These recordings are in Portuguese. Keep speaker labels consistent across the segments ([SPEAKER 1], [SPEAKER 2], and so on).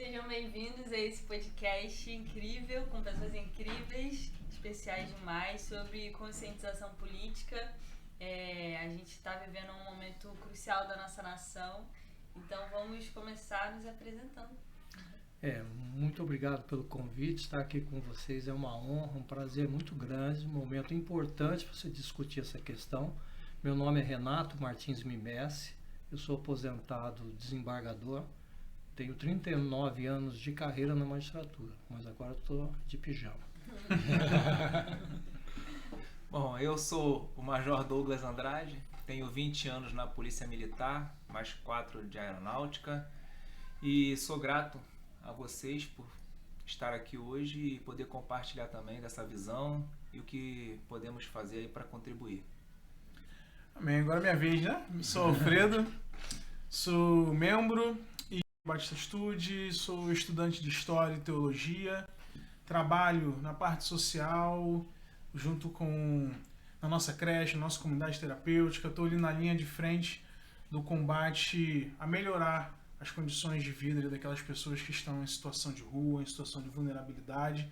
[SPEAKER 1] Sejam bem-vindos a esse podcast incrível, com pessoas incríveis, especiais demais, sobre conscientização política. A gente está vivendo um momento crucial da nossa nação, então vamos começar nos apresentando.
[SPEAKER 2] Muito obrigado pelo convite. Estar aqui com vocês é uma honra, um prazer muito grande, um momento importante para você discutir essa questão. Meu nome é Renato Martins Mimesse, eu sou aposentado desembargador, tenho 39 anos de carreira na magistratura, mas agora estou de pijama.
[SPEAKER 3] Bom, eu sou o Major Douglas Andrade, tenho 20 anos na Polícia Militar, mais 4 de Aeronáutica, e sou grato a vocês por estar aqui hoje e poder compartilhar também dessa visão e o que podemos fazer aí para contribuir.
[SPEAKER 4] Amém. Agora é minha vez, né? Sou Alfredo, sou membro e Batista Estude, sou estudante de História e Teologia, trabalho na parte social, junto com na nossa creche, na nossa comunidade terapêutica. Estou ali na linha de frente do combate a melhorar as condições de vida daquelas pessoas que estão em situação de rua, em situação de vulnerabilidade.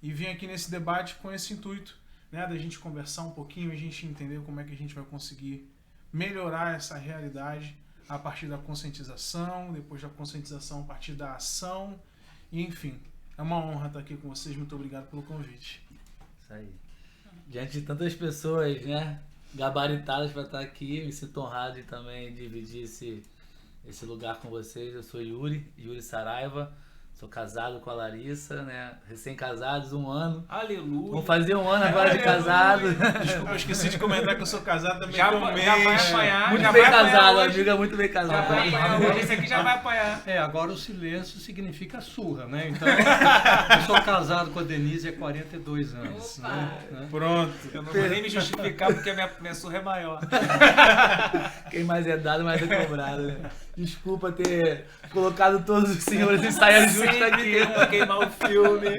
[SPEAKER 4] E vim aqui nesse debate com esse intuito, né, da gente conversar um pouquinho, a gente entender como é que a gente vai conseguir melhorar essa realidade a partir da conscientização, depois da conscientização a partir da ação, e enfim, é uma honra estar aqui com vocês, muito obrigado pelo convite.
[SPEAKER 5] Isso aí. Diante de tantas pessoas, né, gabaritadas para estar aqui, me sinto honrado de também dividir esse lugar com vocês. Eu sou Yuri Saraiva, sou casado com a Larissa, né? Recém-casados, 1 ano.
[SPEAKER 3] Aleluia!
[SPEAKER 5] Vamos fazer 1 ano agora de casado.
[SPEAKER 4] Desculpa, eu esqueci de comentar que eu sou casado também.
[SPEAKER 3] Já vai apanhar.
[SPEAKER 5] Muito
[SPEAKER 3] já
[SPEAKER 5] bem
[SPEAKER 3] vai
[SPEAKER 5] casado,
[SPEAKER 3] hoje.
[SPEAKER 5] amiga, muito bem
[SPEAKER 3] Já
[SPEAKER 5] casado.
[SPEAKER 3] vai apanhar hoje, esse aqui já vai apanhar.
[SPEAKER 2] Agora o silêncio significa surra, né? Então, eu sou casado com a Denise há 42 anos.
[SPEAKER 1] Opa!
[SPEAKER 2] Né?
[SPEAKER 4] Pronto.
[SPEAKER 3] Eu não vou nem me justificar porque a minha surra é maior.
[SPEAKER 5] Quem mais é dado, mais é cobrado, né? Desculpa ter colocado todos os senhores em saia justa aqui.
[SPEAKER 3] Pra queimar o filme.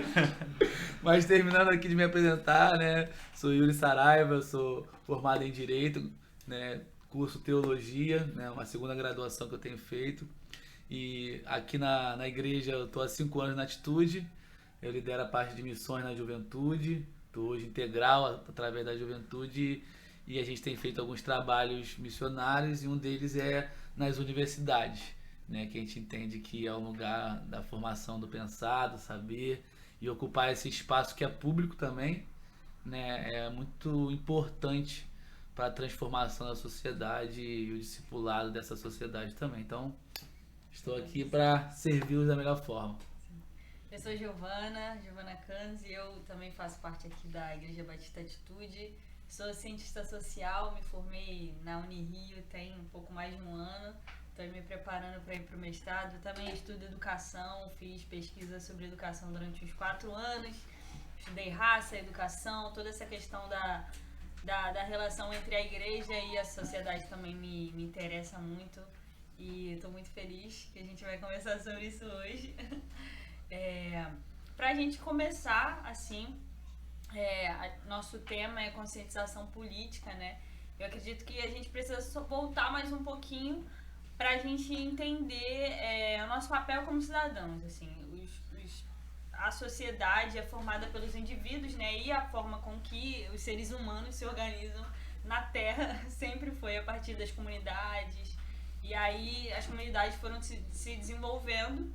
[SPEAKER 5] Mas terminando aqui de me apresentar, né? Sou Yuri Saraiva, sou formado em Direito, né? Curso Teologia, né? Uma segunda graduação que eu tenho feito. E aqui na igreja eu estou há 5 anos na Atitude. Eu lidero a parte de missões na juventude. Estou hoje integral através da juventude. E a gente tem feito alguns trabalhos missionários e um deles é nas universidades, né, que a gente entende que é o lugar da formação do pensar, do saber, e ocupar esse espaço que é público também, né, é muito importante para a transformação da sociedade e o discipulado dessa sociedade também. Então, estou aqui para servi-los da melhor forma.
[SPEAKER 1] Eu sou Giovana Canzi, e eu também faço parte aqui da Igreja Batista Atitude. Sou cientista social, me formei na Unirio tem um pouco mais de 1 ano. Estou me preparando para ir para o mestrado. Também estudo educação, fiz pesquisa sobre educação durante uns 4 anos. Estudei raça, educação, toda essa questão da relação entre a igreja e a sociedade também me interessa muito. E estou muito feliz que a gente vai conversar sobre isso hoje. Para a gente começar, assim, nosso tema é conscientização política, né? Eu acredito que a gente precisa só voltar mais um pouquinho para a gente entender o nosso papel como cidadãos, assim. A sociedade é formada pelos indivíduos, né? E a forma com que os seres humanos se organizam na Terra sempre foi a partir das comunidades. E aí as comunidades foram se desenvolvendo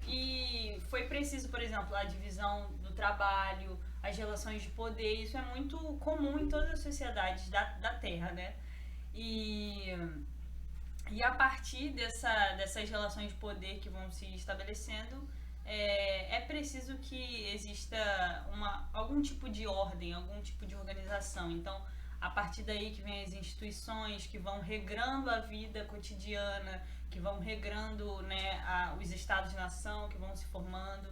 [SPEAKER 1] e foi preciso, por exemplo, a divisão do trabalho, as relações de poder. Isso é muito comum em todas as sociedades da Terra, né? E a partir dessas relações de poder que vão se estabelecendo, é preciso que exista algum tipo de ordem, algum tipo de organização. Então, a partir daí que vem as instituições que vão regrando a vida cotidiana, que vão regrando, né, os estados-nação que vão se formando.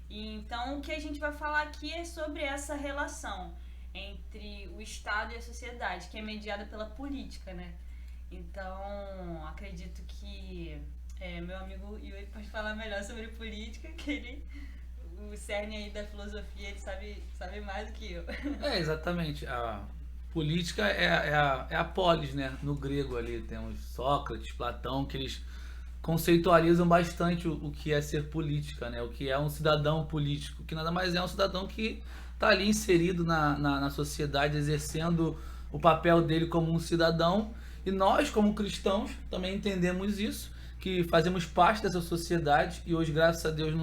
[SPEAKER 1] E então, o que a gente vai falar aqui é sobre essa relação entre o Estado e a sociedade, que é mediada pela política, né? Então, acredito que meu amigo Yuri pode falar melhor sobre política, que o cerne aí da filosofia, ele sabe mais do que eu.
[SPEAKER 5] Exatamente. A política é a polis, né? No grego ali temos Sócrates, Platão, que eles conceitualizam bastante o que é ser política, né? O que é um cidadão político, que nada mais é um cidadão que está ali inserido na sociedade, exercendo o papel dele como um cidadão. E nós, como cristãos, também entendemos isso, que fazemos parte dessa sociedade e hoje, graças a Deus,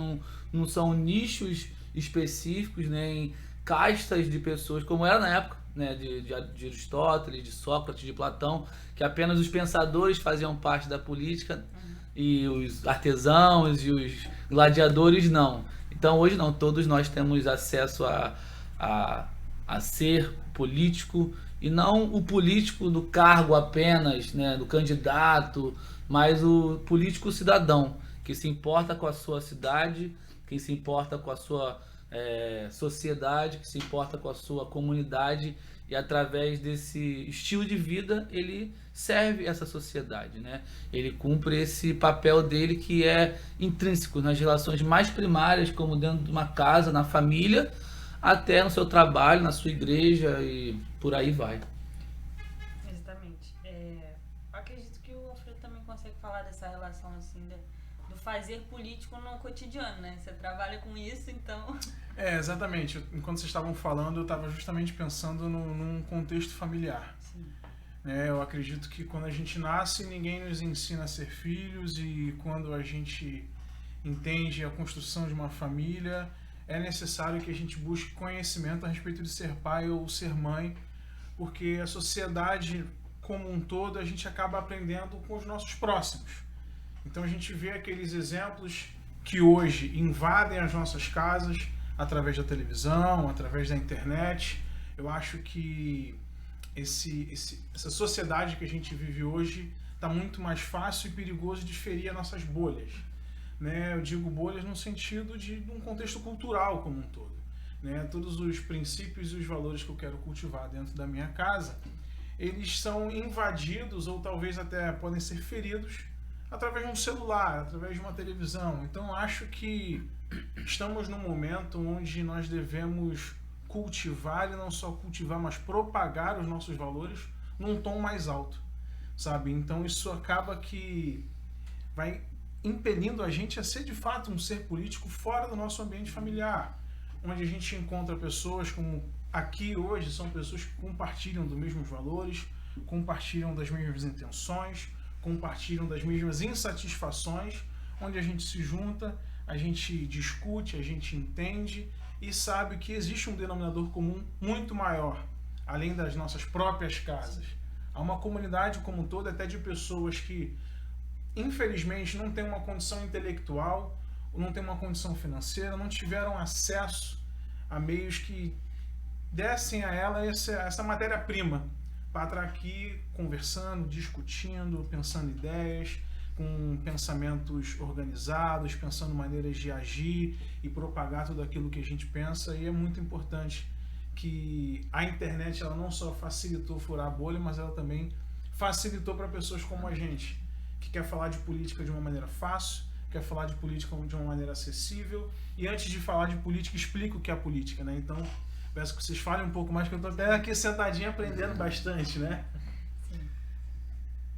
[SPEAKER 5] não são nichos específicos, nem castas de pessoas, como era na época, né, de Aristóteles, de Sócrates, de Platão, que apenas os pensadores faziam parte da política e os artesãos e os gladiadores não. Então hoje não, todos nós temos acesso a ser político, e não o político do cargo apenas, né, do candidato, mas o político cidadão, que se importa com a sua cidade, que se importa com a sua sociedade, que se importa com a sua comunidade, e através desse estilo de vida ele serve essa sociedade, né? Ele cumpre esse papel dele que é intrínseco nas relações mais primárias, como dentro de uma casa, na família, até no seu trabalho, na sua igreja e por aí vai.
[SPEAKER 1] Exatamente. Eu acredito que o Alfredo também consegue falar dessa relação assim do fazer político no cotidiano, né? Você trabalha com isso, então...
[SPEAKER 4] Exatamente. Enquanto vocês estavam falando, eu estava justamente pensando num contexto familiar.
[SPEAKER 1] Sim.
[SPEAKER 4] Eu acredito que quando a gente nasce, ninguém nos ensina a ser filhos, e quando a gente entende a construção de uma família, é necessário que a gente busque conhecimento a respeito de ser pai ou ser mãe, porque a sociedade como um todo a gente acaba aprendendo com os nossos próximos. Então a gente vê aqueles exemplos que hoje invadem as nossas casas através da televisão, através da internet. Eu acho que essa sociedade que a gente vive hoje está muito mais fácil e perigoso de ferir as nossas bolhas. Eu digo bolhas no sentido de um contexto cultural como um todo. Todos os princípios e os valores que eu quero cultivar dentro da minha casa, eles são invadidos ou talvez até podem ser feridos através de um celular, através de uma televisão. Então acho que estamos num momento onde nós devemos cultivar, e não só cultivar, mas propagar os nossos valores num tom mais alto, sabe? Então isso acaba que vai impelindo a gente a ser de fato um ser político fora do nosso ambiente familiar, onde a gente encontra pessoas como aqui hoje, são pessoas que compartilham dos mesmos valores, compartilham das mesmas intenções, compartilham das mesmas insatisfações, onde a gente se junta, a gente discute, a gente entende e sabe que existe um denominador comum muito maior, além das nossas próprias casas. Há uma comunidade como um todo, até de pessoas que infelizmente não têm uma condição intelectual, não têm uma condição financeira, não tiveram acesso a meios que dessem a ela essa matéria-prima para estar aqui conversando, discutindo, pensando ideias, com pensamentos organizados, pensando maneiras de agir e propagar tudo aquilo que a gente pensa. E é muito importante que a internet ela não só facilitou furar a bolha, mas ela também facilitou para pessoas como a gente, que quer falar de política de uma maneira fácil, quer falar de política de uma maneira acessível, e antes de falar de política, explica o que é a política, né? Então, peço que vocês falem um pouco mais, que eu estou até aqui sentadinho aprendendo bastante, né?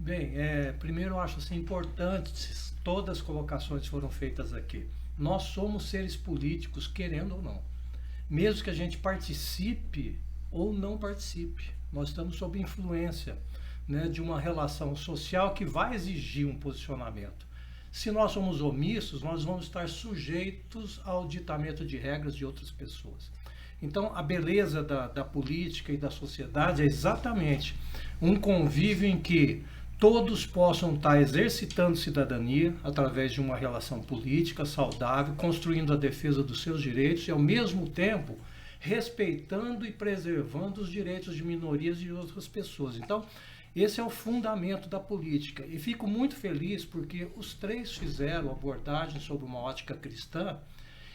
[SPEAKER 2] Bem, primeiro eu acho assim, importante, todas as colocações que foram feitas aqui. Nós somos seres políticos, querendo ou não. Mesmo que a gente participe ou não participe, nós estamos sob influência, né, de uma relação social que vai exigir um posicionamento. Se nós somos omissos, nós vamos estar sujeitos ao ditamento de regras de outras pessoas. Então, a beleza da política e da sociedade é exatamente um convívio em que todos possam estar exercitando cidadania através de uma relação política saudável, construindo a defesa dos seus direitos e, ao mesmo tempo, respeitando e preservando os direitos de minorias e de outras pessoas. Então, esse é o fundamento da política. E fico muito feliz porque os três fizeram abordagem sobre uma ótica cristã.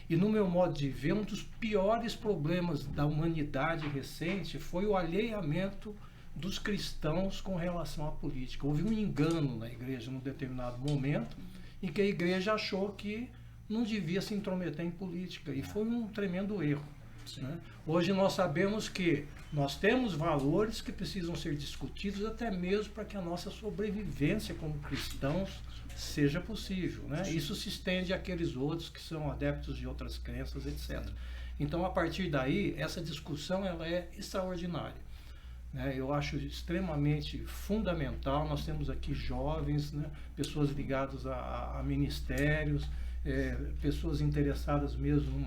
[SPEAKER 2] E, no meu modo de ver, um dos piores problemas da humanidade recente foi o alheamento dos cristãos com relação à política. Houve um engano na igreja num determinado momento em que a igreja achou que não devia se intrometer em política, e foi um tremendo erro. né? Hoje nós sabemos que nós temos valores que precisam ser discutidos até mesmo para que a nossa sobrevivência como cristãos seja possível, né? Isso se estende àqueles outros que são adeptos de outras crenças, etc. Então, a partir daí, essa discussão ela é extraordinária, né? Eu acho extremamente fundamental. Nós temos aqui jovens, né? Pessoas ligadas a ministérios, pessoas interessadas mesmo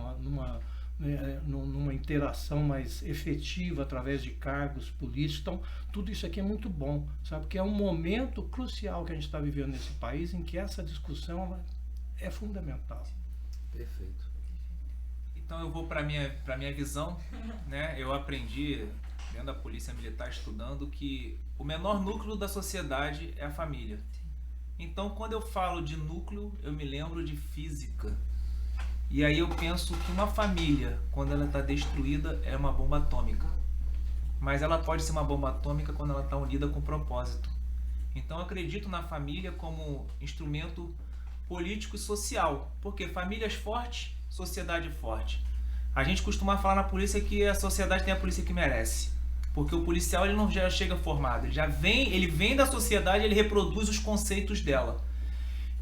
[SPEAKER 2] numa interação mais efetiva através de cargos políticos. Então, tudo isso aqui é muito bom, sabe? Porque é um momento crucial que a gente está vivendo nesse país em que essa discussão é fundamental.
[SPEAKER 5] Perfeito.
[SPEAKER 3] Então eu vou para minha visão, né? Eu aprendi dentro da Polícia Militar estudando que o menor núcleo da sociedade é a família. Então quando eu falo de núcleo, eu me lembro de física. E aí eu penso que uma família, quando ela está destruída, é uma bomba atômica. Mas ela pode ser uma bomba atômica quando ela está unida com propósito. Então eu acredito na família como instrumento político e social. Porque famílias fortes, sociedade forte. A gente costuma falar na polícia que a sociedade tem a polícia que merece. Porque o policial ele não já chega formado, ele vem da sociedade, ele reproduz os conceitos dela.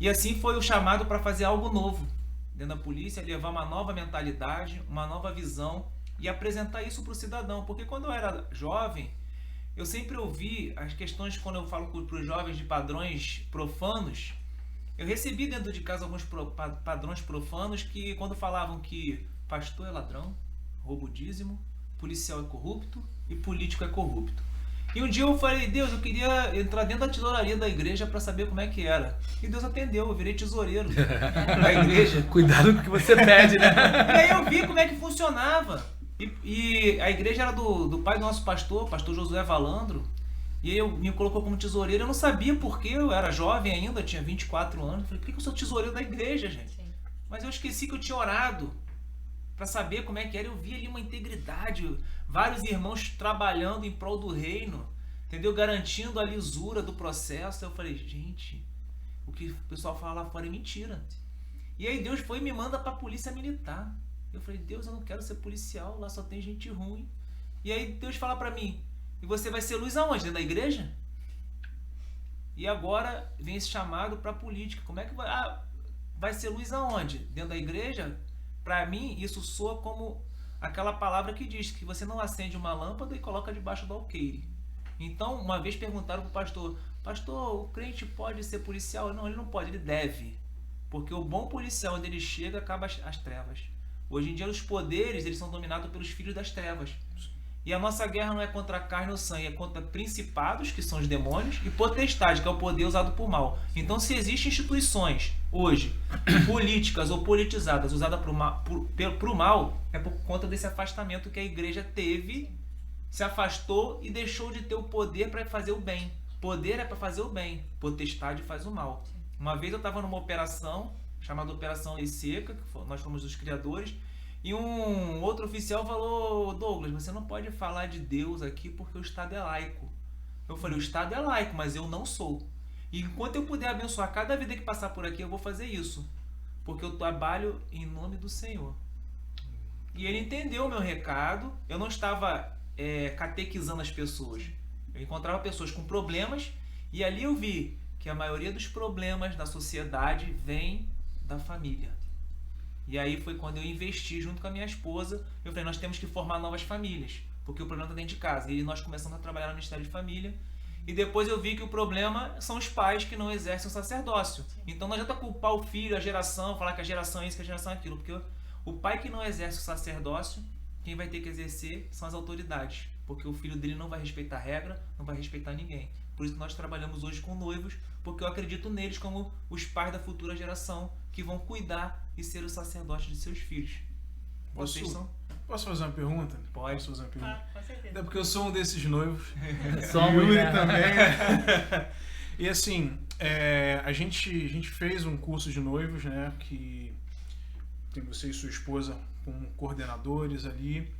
[SPEAKER 3] E assim foi o chamado para fazer algo novo dentro da polícia, levar uma nova mentalidade, uma nova visão e apresentar isso para o cidadão. Porque quando eu era jovem, eu sempre ouvi as questões, quando eu falo para os jovens de padrões profanos, eu recebi dentro de casa alguns padrões profanos que quando falavam que pastor é ladrão, rouba o dízimo, policial é corrupto e político é corrupto. E um dia eu falei, Deus, eu queria entrar dentro da tesouraria da igreja para saber como é que era. E Deus atendeu, eu virei tesoureiro da igreja.
[SPEAKER 5] Cuidado com o que você pede, né?
[SPEAKER 3] E aí eu vi como é que funcionava. E a igreja era do pai do nosso pastor Josué Valandro. E aí me colocou como tesoureiro. Eu não sabia porque eu era jovem ainda, tinha 24 anos. Eu falei, por que eu sou tesoureiro da igreja, gente? Sim. Mas eu esqueci que eu tinha orado para saber como é que era. Eu vi ali uma integridade, vários irmãos trabalhando em prol do reino, entendeu? Garantindo a lisura do processo. Eu falei, gente, o que o pessoal fala lá fora é mentira. E aí Deus foi e me manda para a polícia militar. Eu falei, Deus, eu não quero ser policial, lá só tem gente ruim. E aí Deus fala para mim, e você vai ser luz aonde? Dentro da igreja? E agora vem esse chamado para a política. Como é que vai? Vai ser luz aonde? Dentro da igreja? Para mim, isso soa como aquela palavra que diz que você não acende uma lâmpada e coloca debaixo do alqueire. Então, uma vez perguntaram para o pastor, o crente pode ser policial? Não, ele não pode, ele deve. Porque o bom policial, onde ele chega, acaba as trevas. Hoje em dia, os poderes eles são dominados pelos filhos das trevas. E a nossa guerra não é contra a carne ou sangue, é contra principados, que são os demônios, e potestade, que é o poder usado por mal. Então, se existem instituições hoje, políticas ou politizadas, usadas para o mal, é por conta desse afastamento que a igreja teve, se afastou e deixou de ter o poder para fazer o bem. Poder é para fazer o bem, potestade faz o mal. Uma vez eu estava numa operação, chamada Operação Lei Seca, que nós fomos os criadores, e um outro oficial falou, Douglas, você não pode falar de Deus aqui porque o Estado é laico. Eu falei, o Estado é laico, mas eu não sou. E enquanto eu puder abençoar cada vida que passar por aqui, eu vou fazer isso. Porque eu trabalho em nome do Senhor. E ele entendeu o meu recado. Eu não estava catequizando as pessoas. Eu encontrava pessoas com problemas e ali eu vi que a maioria dos problemas da sociedade vem da família. E aí foi quando eu investi junto com a minha esposa. Eu falei, nós temos que formar novas famílias, porque o problema está dentro de casa. E nós começamos a trabalhar no Ministério de Família. E depois eu vi que o problema são os pais que não exercem o sacerdócio. Então não adianta culpar o filho, a geração, falar que a geração é isso, que a geração é aquilo. Porque o pai que não exerce o sacerdócio, quem vai ter que exercer são as autoridades. Porque o filho dele não vai respeitar a regra, não vai respeitar ninguém. Por isso que nós trabalhamos hoje com noivos, porque eu acredito neles como os pais da futura geração, que vão cuidar e ser o sacerdote de seus filhos.
[SPEAKER 4] Posso fazer uma pergunta?
[SPEAKER 3] Pode.
[SPEAKER 4] Posso fazer uma pergunta?
[SPEAKER 1] Com certeza.
[SPEAKER 4] É porque eu sou um desses noivos.
[SPEAKER 5] Somos,
[SPEAKER 4] Yuri
[SPEAKER 5] né?
[SPEAKER 4] também. E assim, a gente fez um curso de noivos, né? Que tem você e sua esposa como coordenadores ali.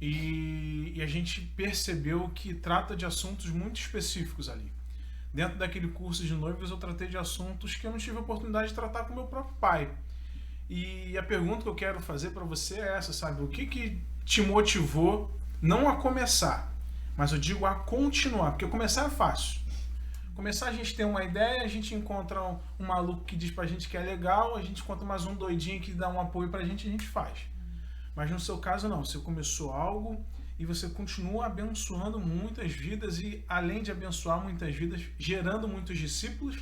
[SPEAKER 4] E a gente percebeu que trata de assuntos muito específicos ali. Dentro daquele curso de noivos eu tratei de assuntos que eu não tive a oportunidade de tratar com meu próprio pai. E a pergunta que eu quero fazer para você é essa, sabe? O que te motivou não a começar, mas eu digo a continuar, porque começar é fácil. Começar a gente tem uma ideia, a gente encontra um maluco que diz pra gente que é legal, a gente encontra mais um doidinho que dá um apoio pra gente e a gente faz. Mas no seu caso não, você começou algo e você continua abençoando muitas vidas e além de abençoar muitas vidas, gerando muitos discípulos.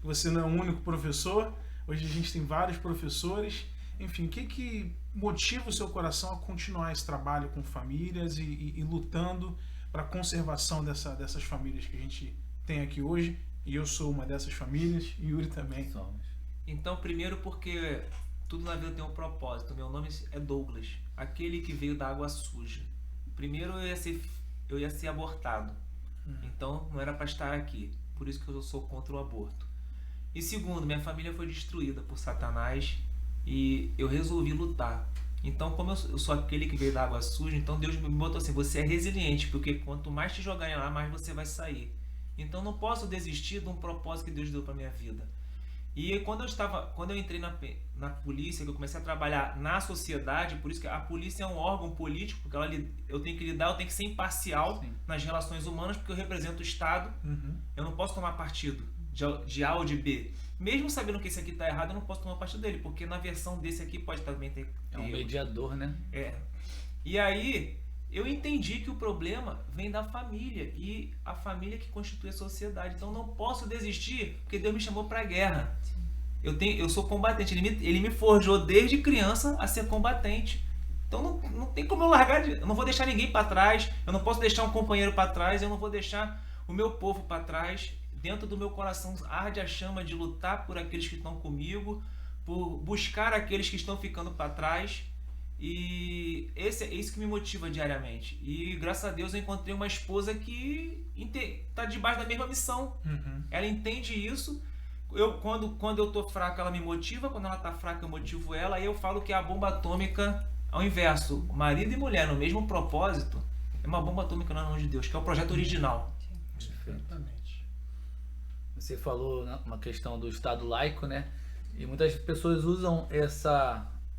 [SPEAKER 4] Você não é o único professor, hoje a gente tem vários professores. Enfim, o que motiva o seu coração a continuar esse trabalho com famílias e lutando para a conservação dessas famílias que a gente tem aqui hoje? E eu sou uma dessas famílias, e Yuri também.
[SPEAKER 5] Somos.
[SPEAKER 3] Então, primeiro porque tudo na vida tem um propósito. Meu nome é Douglas, aquele que veio da água suja. Primeiro eu ia ser abortado. Então não era para estar aqui. Por isso que eu sou contra o aborto. E segundo, minha família foi destruída por Satanás e eu resolvi lutar. Então, como eu sou aquele que veio da água suja, então Deus me botou assim, você é resiliente, porque quanto mais te jogarem lá, mais você vai sair. Então não posso desistir de um propósito que Deus deu para minha vida. E quando eu entrei na polícia, que eu comecei a trabalhar na sociedade, por isso que a polícia é um órgão político, porque eu tenho que ser imparcial
[SPEAKER 5] Sim.
[SPEAKER 3] nas relações humanas, porque eu represento o Estado. Eu não posso tomar partido de A ou de B. Mesmo sabendo que esse aqui está errado, eu não posso tomar partido dele, porque na versão desse aqui pode também ter
[SPEAKER 5] É um
[SPEAKER 3] erro.
[SPEAKER 5] mediador, né?
[SPEAKER 3] E aí eu entendi que o problema vem da família, e a família que constitui a sociedade. Então não posso desistir, porque Deus me chamou para a guerra. Eu sou combatente, ele me forjou desde criança a ser combatente. Então não tem como eu largar, eu não vou deixar ninguém para trás, eu não posso deixar um companheiro para trás, eu não vou deixar o meu povo para trás. Dentro do meu coração arde a chama de lutar por aqueles que estão comigo, por buscar aqueles que estão ficando para trás. E é isso que me motiva diariamente. E graças a Deus eu encontrei uma esposa que está debaixo da mesma missão. Ela entende isso. Quando eu tô fraco, ela me motiva. Quando ela tá fraca, eu motivo ela. E eu falo que é a bomba atômica ao inverso. Marido e mulher no mesmo propósito é uma bomba atômica na mão de Deus, que é o projeto original.
[SPEAKER 2] Exatamente.
[SPEAKER 5] Você falou uma questão do Estado laico, né? E muitas pessoas usam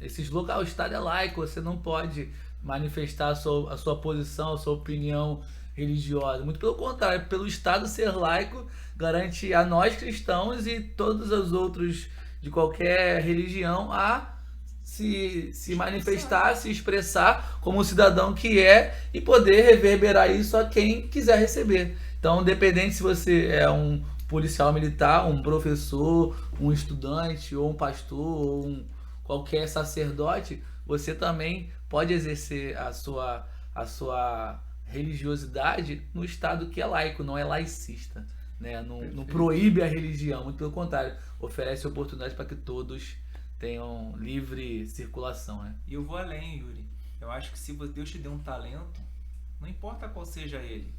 [SPEAKER 5] esse slogan, o Estado é laico, você não pode manifestar a sua posição, a sua opinião religiosa. Muito pelo contrário, pelo Estado ser laico, garante a nós cristãos e todos os outros de qualquer religião a se manifestar, se expressar como cidadão que é e poder reverberar isso a quem quiser receber. Então, independente se você é um policial militar, um professor, um estudante, ou um pastor, ou qualquer sacerdote, você também pode exercer a sua religiosidade no Estado que é laico, não é laicista, né? Não proíbe a religião, muito pelo contrário, oferece oportunidade para que todos tenham livre circulação, né?
[SPEAKER 3] E eu vou além, Yuri. Eu acho que se Deus te deu um talento, não importa qual seja ele,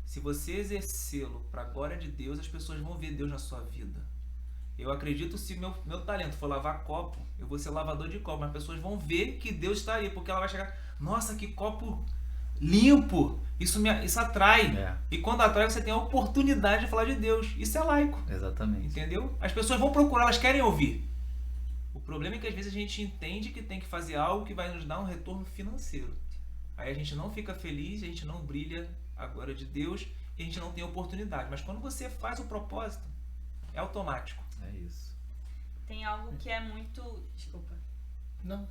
[SPEAKER 3] se você exercê-lo para a glória de Deus, as pessoas vão ver Deus na sua vida. Eu acredito, se meu talento for lavar copo, eu vou ser lavador de copo, mas as pessoas vão ver que Deus está aí, porque ela vai chegar, nossa, que copo limpo, isso atrai. E quando atrai, você tem a oportunidade de falar de Deus. Isso é laico.
[SPEAKER 5] Exatamente.
[SPEAKER 3] Entendeu? As pessoas vão procurar, elas querem ouvir. O problema é que às vezes a gente entende que tem que fazer algo que vai nos dar um retorno financeiro. Aí a gente não fica feliz, a gente não brilha a glória de Deus e a gente não tem oportunidade. Mas quando você faz o propósito, é automático.
[SPEAKER 5] É isso.
[SPEAKER 1] Tem algo que é muito... Desculpa.
[SPEAKER 2] Não.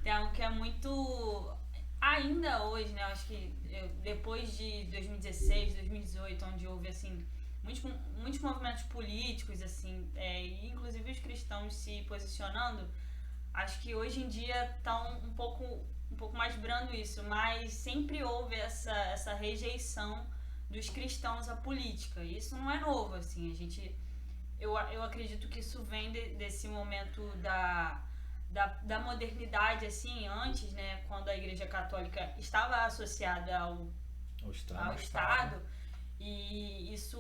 [SPEAKER 1] Tem algo que é muito... Ainda hoje, né? Eu acho que depois de 2016, 2018, onde houve, assim, muitos movimentos políticos, assim, e inclusive os cristãos se posicionando, acho que hoje em dia está um pouco mais brando isso, mas sempre houve essa rejeição dos cristãos à política. Isso não é novo, assim, eu acredito que isso vem desse momento da modernidade, assim, antes, né, quando a Igreja Católica estava associada ao Estado, e isso,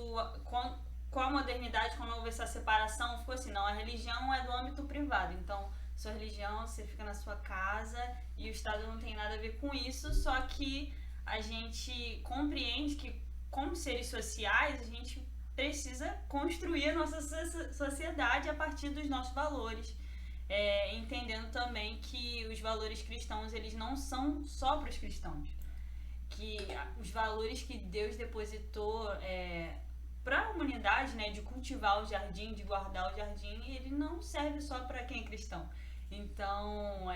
[SPEAKER 1] com a modernidade, quando houve essa separação, ficou assim, não, a religião é do âmbito privado, então sua religião, você fica na sua casa e o Estado não tem nada a ver com isso, só que a gente compreende que, como seres sociais, a gente precisa construir a nossa sociedade a partir dos nossos valores. entendendo também que os valores cristãos, eles não são só para os cristãos. Que os valores que Deus depositou para a humanidade, né, de cultivar o jardim, de guardar o jardim, ele não serve só para quem é cristão. Então,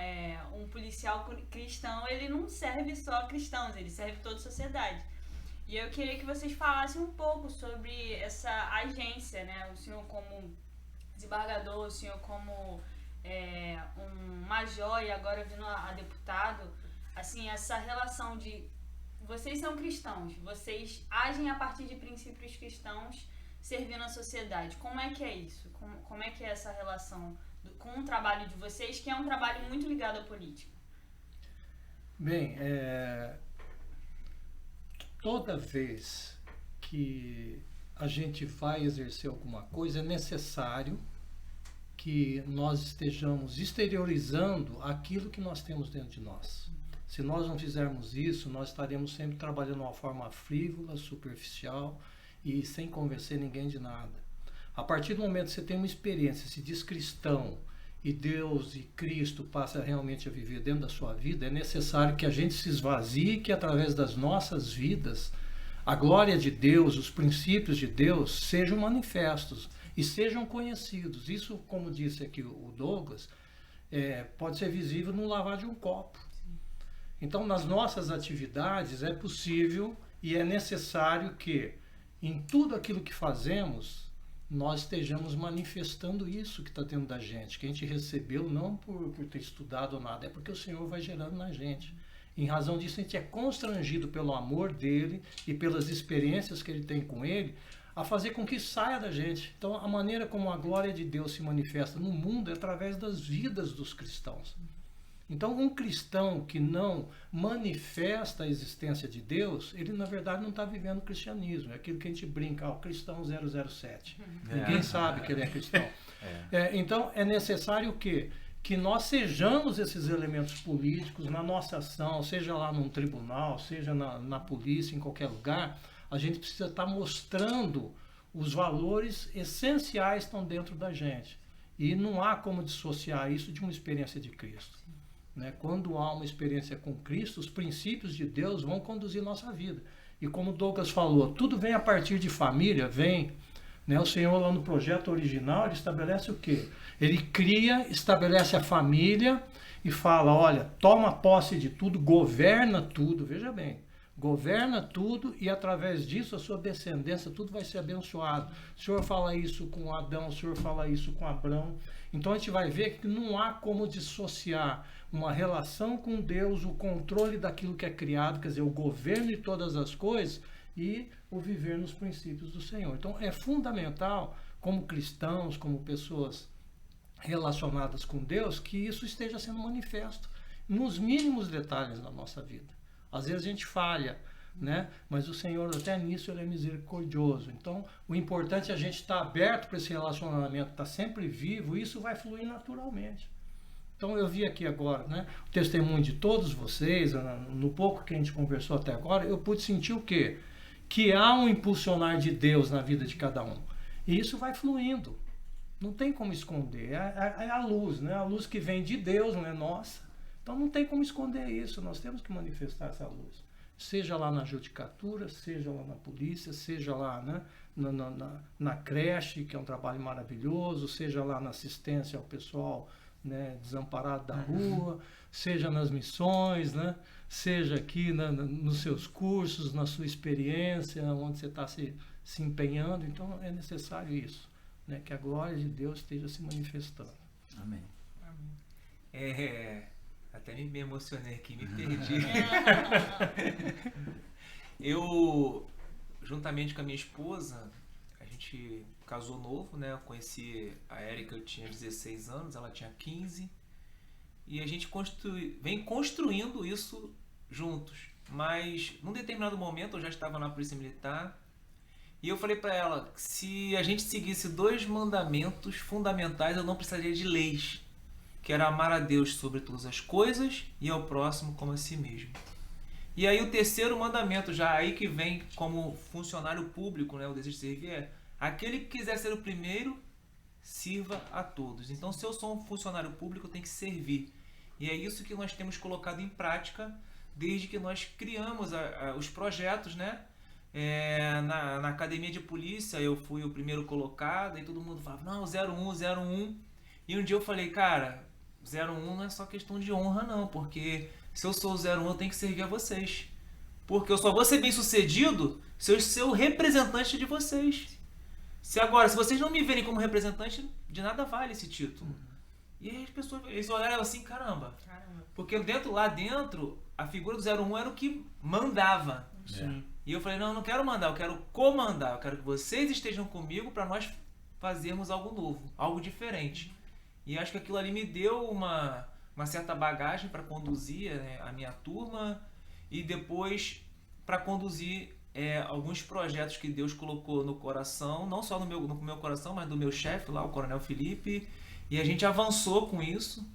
[SPEAKER 1] um policial cristão, ele não serve só a cristãos, ele serve toda a sociedade. E eu queria que vocês falassem um pouco sobre essa agência, né? O senhor como desembargador, o senhor como um major e agora vindo a deputado, assim, essa relação de vocês são cristãos, vocês agem a partir de princípios cristãos servindo a sociedade. Como é que é isso? Como é que é essa relação com o trabalho de vocês, que é um trabalho muito ligado à política?
[SPEAKER 2] Bem, toda vez que a gente vai exercer alguma coisa, é necessário que nós estejamos exteriorizando aquilo que nós temos dentro de nós. Se nós não fizermos isso, nós estaremos sempre trabalhando de uma forma frívola, superficial e sem convencer ninguém de nada. A partir do momento que você tem uma experiência, se diz cristão, e Deus e Cristo passa realmente a viver dentro da sua vida, é necessário que a gente se esvazie, que através das nossas vidas, a glória de Deus, os princípios de Deus sejam manifestos e sejam conhecidos. Isso, como disse aqui o Douglas, pode ser visível no lavar de um copo. Então, nas nossas atividades é possível e é necessário que, em tudo aquilo que fazemos, nós estejamos manifestando isso que está dentro da gente, que a gente recebeu não por ter estudado ou nada, é porque o Senhor vai gerando na gente. Em razão disso, a gente é constrangido pelo amor dele e pelas experiências que ele tem com ele, a fazer com que saia da gente. Então, a maneira como a glória de Deus se manifesta no mundo é através das vidas dos cristãos. Então, um cristão que não manifesta a existência de Deus, ele na verdade não está vivendo o cristianismo. É aquilo que a gente brinca, o cristão 007. Ninguém sabe que ele é cristão. Então, é necessário o quê? Que nós sejamos esses elementos políticos na nossa ação, seja lá num tribunal, seja na polícia, em qualquer lugar. A gente precisa estar mostrando os valores essenciais que estão dentro da gente. E não há como dissociar isso de uma experiência de Cristo. Quando há uma experiência com Cristo, os princípios de Deus vão conduzir nossa vida. E como o Douglas falou, tudo vem a partir de família, o Senhor lá no projeto original, ele estabelece o quê? Ele cria, estabelece a família e fala, olha, toma posse de tudo, governa tudo, veja bem, governa tudo e através disso a sua descendência, tudo vai ser abençoado. O Senhor fala isso com Adão, o Senhor fala isso com Abrão. Então a gente vai ver que não há como dissociar uma relação com Deus, o controle daquilo que é criado, quer dizer, o governo de todas as coisas e o viver nos princípios do Senhor. Então é fundamental, como cristãos, como pessoas relacionadas com Deus, que isso esteja sendo manifesto nos mínimos detalhes da nossa vida. Às vezes a gente falha, mas o Senhor até nisso ele é misericordioso. Então o importante é a gente estar aberto para esse relacionamento, estar sempre vivo, e isso vai fluir naturalmente. Então eu vi aqui agora, o testemunho de todos vocês, no pouco que a gente conversou até agora, eu pude sentir o quê? Que há um impulsionar de Deus na vida de cada um. E isso vai fluindo. Não tem como esconder. É a luz, a luz que vem de Deus, não é nossa. Então não tem como esconder isso. Nós temos que manifestar essa luz. Seja lá na judicatura, seja lá na polícia, seja lá na creche, que é um trabalho maravilhoso, seja lá na assistência ao pessoal desamparado da rua, seja nas missões, seja aqui nos seus cursos, na sua experiência, onde você está se empenhando. Então é necessário isso, que a glória de Deus esteja se manifestando.
[SPEAKER 5] Amém.
[SPEAKER 3] Até me emocionei aqui, me perdi. Eu, juntamente com a minha esposa, a gente casou novo, Eu conheci a Érica, eu tinha 16 anos, ela tinha 15. E a gente vem construindo isso juntos. Mas, num determinado momento, eu já estava na Polícia Militar. E eu falei para ela que se a gente seguisse 2 mandamentos fundamentais, eu não precisaria de leis. Que era amar a Deus sobre todas as coisas e ao próximo como a si mesmo. E aí o 3º mandamento, já aí que vem como funcionário público, o desejo de servir, aquele que quiser ser o primeiro, sirva a todos. Então, se eu sou um funcionário público, eu tenho que servir. E é isso que nós temos colocado em prática desde que nós criamos os projetos, né? Na academia de polícia eu fui o primeiro colocado e todo mundo falava, não, 01. E um dia eu falei, cara, 01 não é só questão de honra não, porque se eu sou o 01 eu tenho que servir a vocês. Porque eu só vou ser bem sucedido se eu ser o representante de vocês. Se vocês não me verem como representante, de nada vale esse título. E aí as pessoas, eles olharam assim, caramba. Porque lá dentro, a figura do 01 era o que mandava.
[SPEAKER 4] Sim.
[SPEAKER 3] E eu falei, não, eu não quero mandar, eu quero comandar. Eu quero que vocês estejam comigo para nós fazermos algo novo, algo diferente. E acho que aquilo ali me deu uma certa bagagem para conduzir, né, a minha turma e depois para conduzir alguns projetos que Deus colocou no coração, não só no meu coração, mas do meu chefe lá, o Coronel Felipe. E a gente avançou com isso.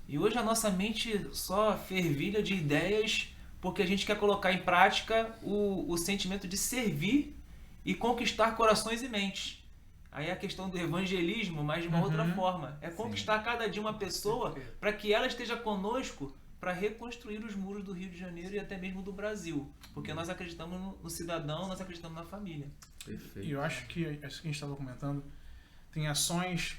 [SPEAKER 3] E hoje a nossa mente só fervilha de ideias porque a gente quer colocar em prática o sentimento de servir e conquistar corações e mentes. Aí é a questão do evangelismo, mas de uma outra forma. É conquistar cada dia uma pessoa para que ela esteja conosco para reconstruir os muros do Rio de Janeiro e até mesmo do Brasil. Porque nós acreditamos no cidadão, nós acreditamos na família.
[SPEAKER 5] Perfeito.
[SPEAKER 4] E eu acho que, isso que a gente estava comentando, tem ações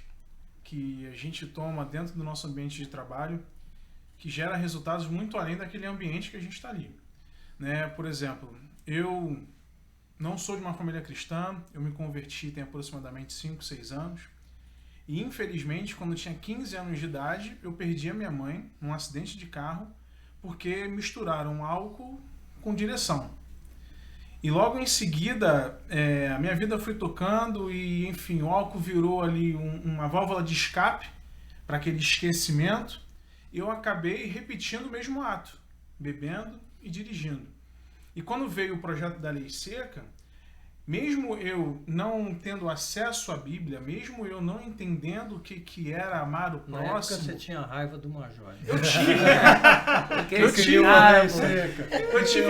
[SPEAKER 4] que a gente toma dentro do nosso ambiente de trabalho que gera resultados muito além daquele ambiente que a gente está ali. Né? Por exemplo, eu não sou de uma família cristã, eu me converti tem aproximadamente 5, 6 anos. E infelizmente, quando eu tinha 15 anos de idade, eu perdi a minha mãe num acidente de carro porque misturaram álcool com direção. E logo em seguida, a minha vida foi tocando e, enfim, o álcool virou ali uma válvula de escape para aquele esquecimento. E eu acabei repetindo o mesmo ato, bebendo e dirigindo. E quando veio o projeto da Lei Seca, mesmo eu não tendo acesso à Bíblia, mesmo eu não entendendo o que era amar o próximo...
[SPEAKER 2] Na época você tinha raiva do Major.
[SPEAKER 4] Eu tive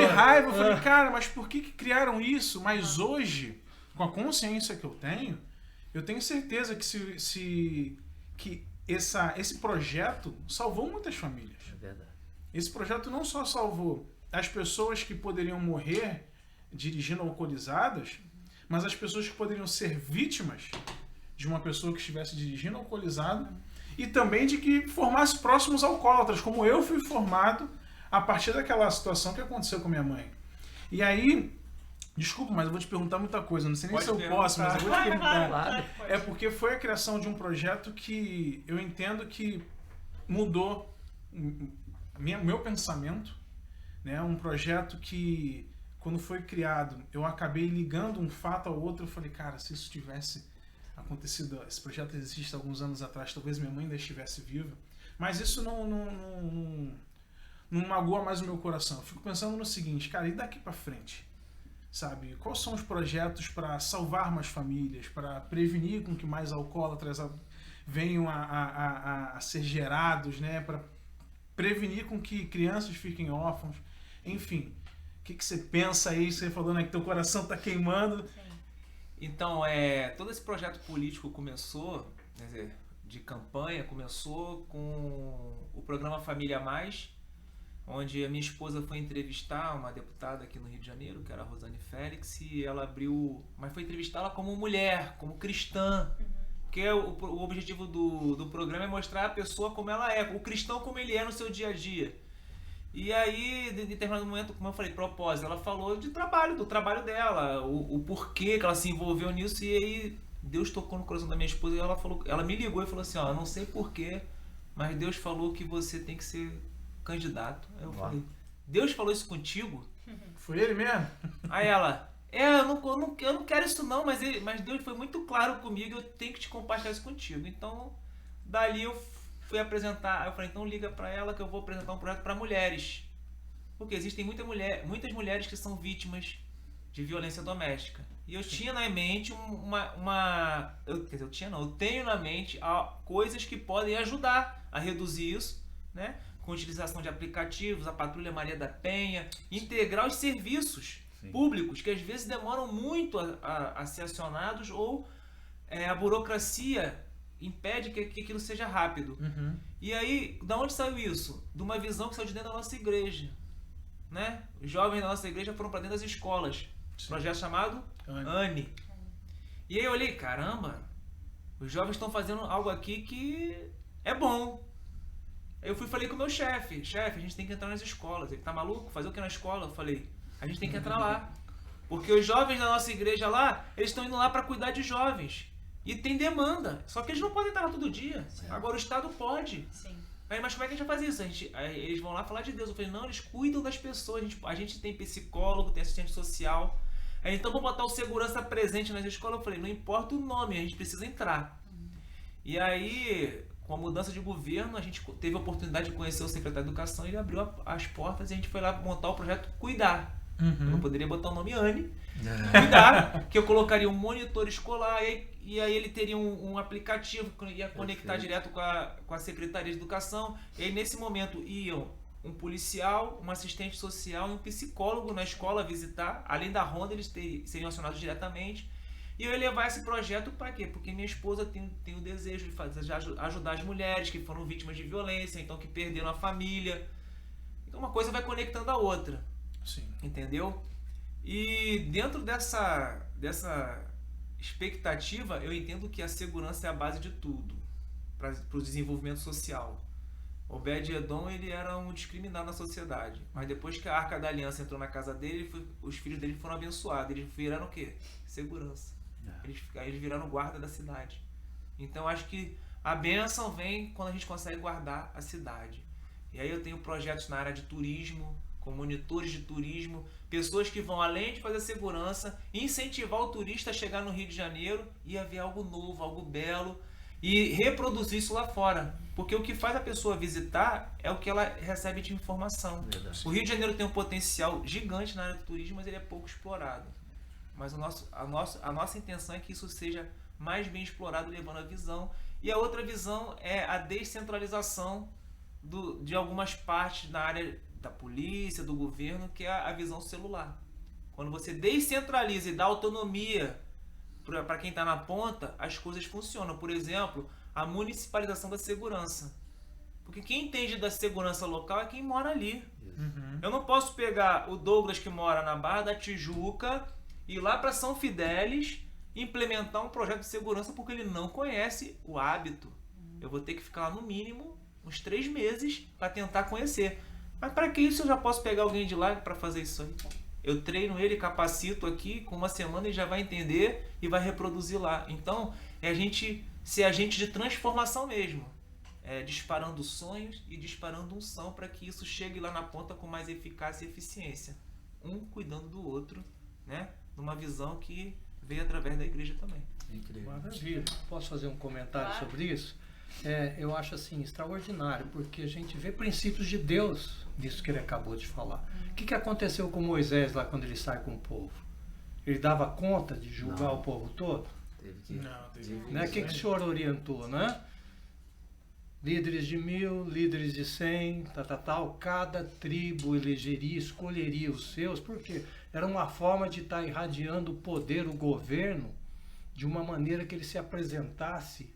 [SPEAKER 4] raiva, eu falei, cara, mas por que criaram isso? Mas hoje, com a consciência que eu tenho certeza que esse projeto salvou muitas famílias.
[SPEAKER 5] É verdade.
[SPEAKER 4] Esse projeto não só salvou as pessoas que poderiam morrer dirigindo alcoolizadas, mas as pessoas que poderiam ser vítimas de uma pessoa que estivesse dirigindo alcoolizada e também de que formasse próximos alcoólatras, como eu fui formado a partir daquela situação que aconteceu com minha mãe. E aí, desculpa, mas eu vou te perguntar muita coisa, não sei nem se eu posso, mas eu vou te perguntar. É porque foi a criação de um projeto que eu entendo que mudou meu pensamento, né? Um projeto que, quando foi criado, eu acabei ligando um fato ao outro. Eu falei, cara, se isso tivesse acontecido, esse projeto existe há alguns anos atrás, talvez minha mãe ainda estivesse viva, mas isso não magoa mais o meu coração. Eu fico pensando no seguinte, cara, e daqui pra frente? Sabe, quais são os projetos para salvar mais famílias, para prevenir com que mais alcoólatras venham a ser gerados, né? Para prevenir com que crianças fiquem órfãos, enfim. O que você pensa aí? Você falando aí que teu coração tá queimando.
[SPEAKER 3] Então, todo esse projeto político começou, quer dizer, de campanha, começou com o programa Família Mais, onde a minha esposa foi entrevistar uma deputada aqui no Rio de Janeiro, que era a Rosane Félix, e ela abriu... Mas foi entrevistá-la como mulher, como cristã. Porque o objetivo do programa é mostrar a pessoa como ela é, o cristão como ele é no seu dia a dia. E aí, em determinado momento, como eu falei, propósito, ela falou do trabalho dela, o porquê que ela se envolveu nisso, e aí Deus tocou no coração da minha esposa e ela me ligou e falou assim, ó, não sei porquê, mas Deus falou que você tem que ser candidato. Aí eu falei, Deus falou isso contigo?
[SPEAKER 4] Foi ele mesmo?
[SPEAKER 3] Aí ela, eu não quero isso não, mas Deus foi muito claro comigo, eu tenho que te compartilhar isso contigo. Então, dali eu fui apresentar, aí eu falei, então liga pra ela que eu vou apresentar um projeto para mulheres. Porque existem muitas mulheres que são vítimas de violência doméstica. E eu tinha na mente eu tenho na mente coisas que podem ajudar a reduzir isso, né? Com utilização de aplicativos, a Patrulha Maria da Penha, integrar os serviços públicos, que às vezes demoram muito a ser acionados, ou a burocracia impede que aquilo seja rápido.
[SPEAKER 4] Uhum.
[SPEAKER 3] E aí, da onde saiu isso? De uma visão que saiu de dentro da nossa igreja, né? Os jovens da nossa igreja foram para dentro das escolas.
[SPEAKER 4] Sim.
[SPEAKER 3] Projeto chamado ANE. E aí eu olhei, caramba, os jovens estão fazendo algo aqui que é bom. Aí eu falei com o meu chefe, a gente tem que entrar nas escolas. Ele, tá maluco? Fazer o que na escola? Eu falei, a gente tem que entrar lá. Porque os jovens da nossa igreja lá, eles estão indo lá para cuidar de jovens. E tem demanda. Só que eles não podem estar lá todo dia. Agora o Estado pode.
[SPEAKER 1] Sim.
[SPEAKER 3] Aí, mas como é que a gente vai fazer isso? Aí eles vão lá falar de Deus. Eu falei, não, eles cuidam das pessoas. A gente tem psicólogo, tem assistente social. Aí, então vamos botar o segurança presente nas escolas. Eu falei, não importa o nome, a gente precisa entrar. E aí, com a mudança de governo, a gente teve a oportunidade de conhecer o secretário de Educação. Ele abriu as portas e a gente foi lá montar o projeto Cuidar. Eu não poderia botar o nome ANE. Cuidar, que eu colocaria um monitor escolar e aí ele teria um aplicativo que ia conectar direto com a Secretaria de Educação. E aí nesse momento iam um policial, um assistente social e um psicólogo na escola visitar. Além da ronda, eles seriam acionados diretamente. E eu ia levar esse projeto para quê? Porque minha esposa tem o desejo de ajudar as mulheres que foram vítimas de violência, então que perderam a família. Então uma coisa vai conectando a outra.
[SPEAKER 4] Sim.
[SPEAKER 3] Entendeu? E dentro dessa expectativa, eu entendo que a segurança é a base de tudo para o desenvolvimento social. Obed-Edom, ele era um discriminado na sociedade, mas depois que a Arca da Aliança entrou na casa dele, os filhos dele foram abençoados. Eles viraram o quê? Segurança. Eles viraram guarda da cidade. Então acho que a bênção vem quando a gente consegue guardar a cidade. E aí eu tenho projetos na área de turismo, com monitores de turismo, pessoas que vão, além de fazer segurança, incentivar o turista a chegar no Rio de Janeiro e a ver algo novo, algo belo, e reproduzir isso lá fora. Porque o que faz a pessoa visitar é o que ela recebe de informação.
[SPEAKER 5] Verdade.
[SPEAKER 3] O Rio de Janeiro tem um potencial gigante na área do turismo, mas ele é pouco explorado. Mas a nossa intenção é que isso seja mais bem explorado, levando a visão. E a outra visão é a descentralização de algumas partes na área da polícia, do governo, que é a visão celular. Quando você descentraliza e dá autonomia para quem está na ponta, as coisas funcionam. Por exemplo, a municipalização da segurança. Porque quem entende da segurança local é quem mora ali.
[SPEAKER 4] Uhum.
[SPEAKER 3] Eu não posso pegar o Douglas que mora na Barra da Tijuca e ir lá para São Fidélis implementar um projeto de segurança porque ele não conhece o hábito. Eu vou ter que ficar lá no mínimo uns 3 meses para tentar conhecer. Mas para que isso eu já posso pegar alguém de lá para fazer isso aí? Eu treino ele, capacito aqui, com 1 semana ele já vai entender e vai reproduzir lá. Então, é a gente ser agente de transformação mesmo. Disparando sonhos e disparando unção para que isso chegue lá na ponta com mais eficácia e eficiência. Um cuidando do outro, né? Numa visão que veio através da igreja também.
[SPEAKER 5] Incrível.
[SPEAKER 2] Maravilha. Posso fazer um comentário
[SPEAKER 1] Claro.
[SPEAKER 2] sobre isso? Eu acho assim extraordinário, porque a gente vê princípios de Deus nisso que ele acabou de falar. O que aconteceu com Moisés lá quando ele sai com o povo? Ele dava conta de julgar
[SPEAKER 5] Não.
[SPEAKER 2] o povo todo?
[SPEAKER 5] Teve que...
[SPEAKER 4] Não, teve
[SPEAKER 2] Né? O que o senhor orientou, né? Líderes de 1000, líderes de 100, tal. Cada tribo elegeria, escolheria os seus, porque era uma forma de estar irradiando o poder, o governo, de uma maneira que ele se apresentasse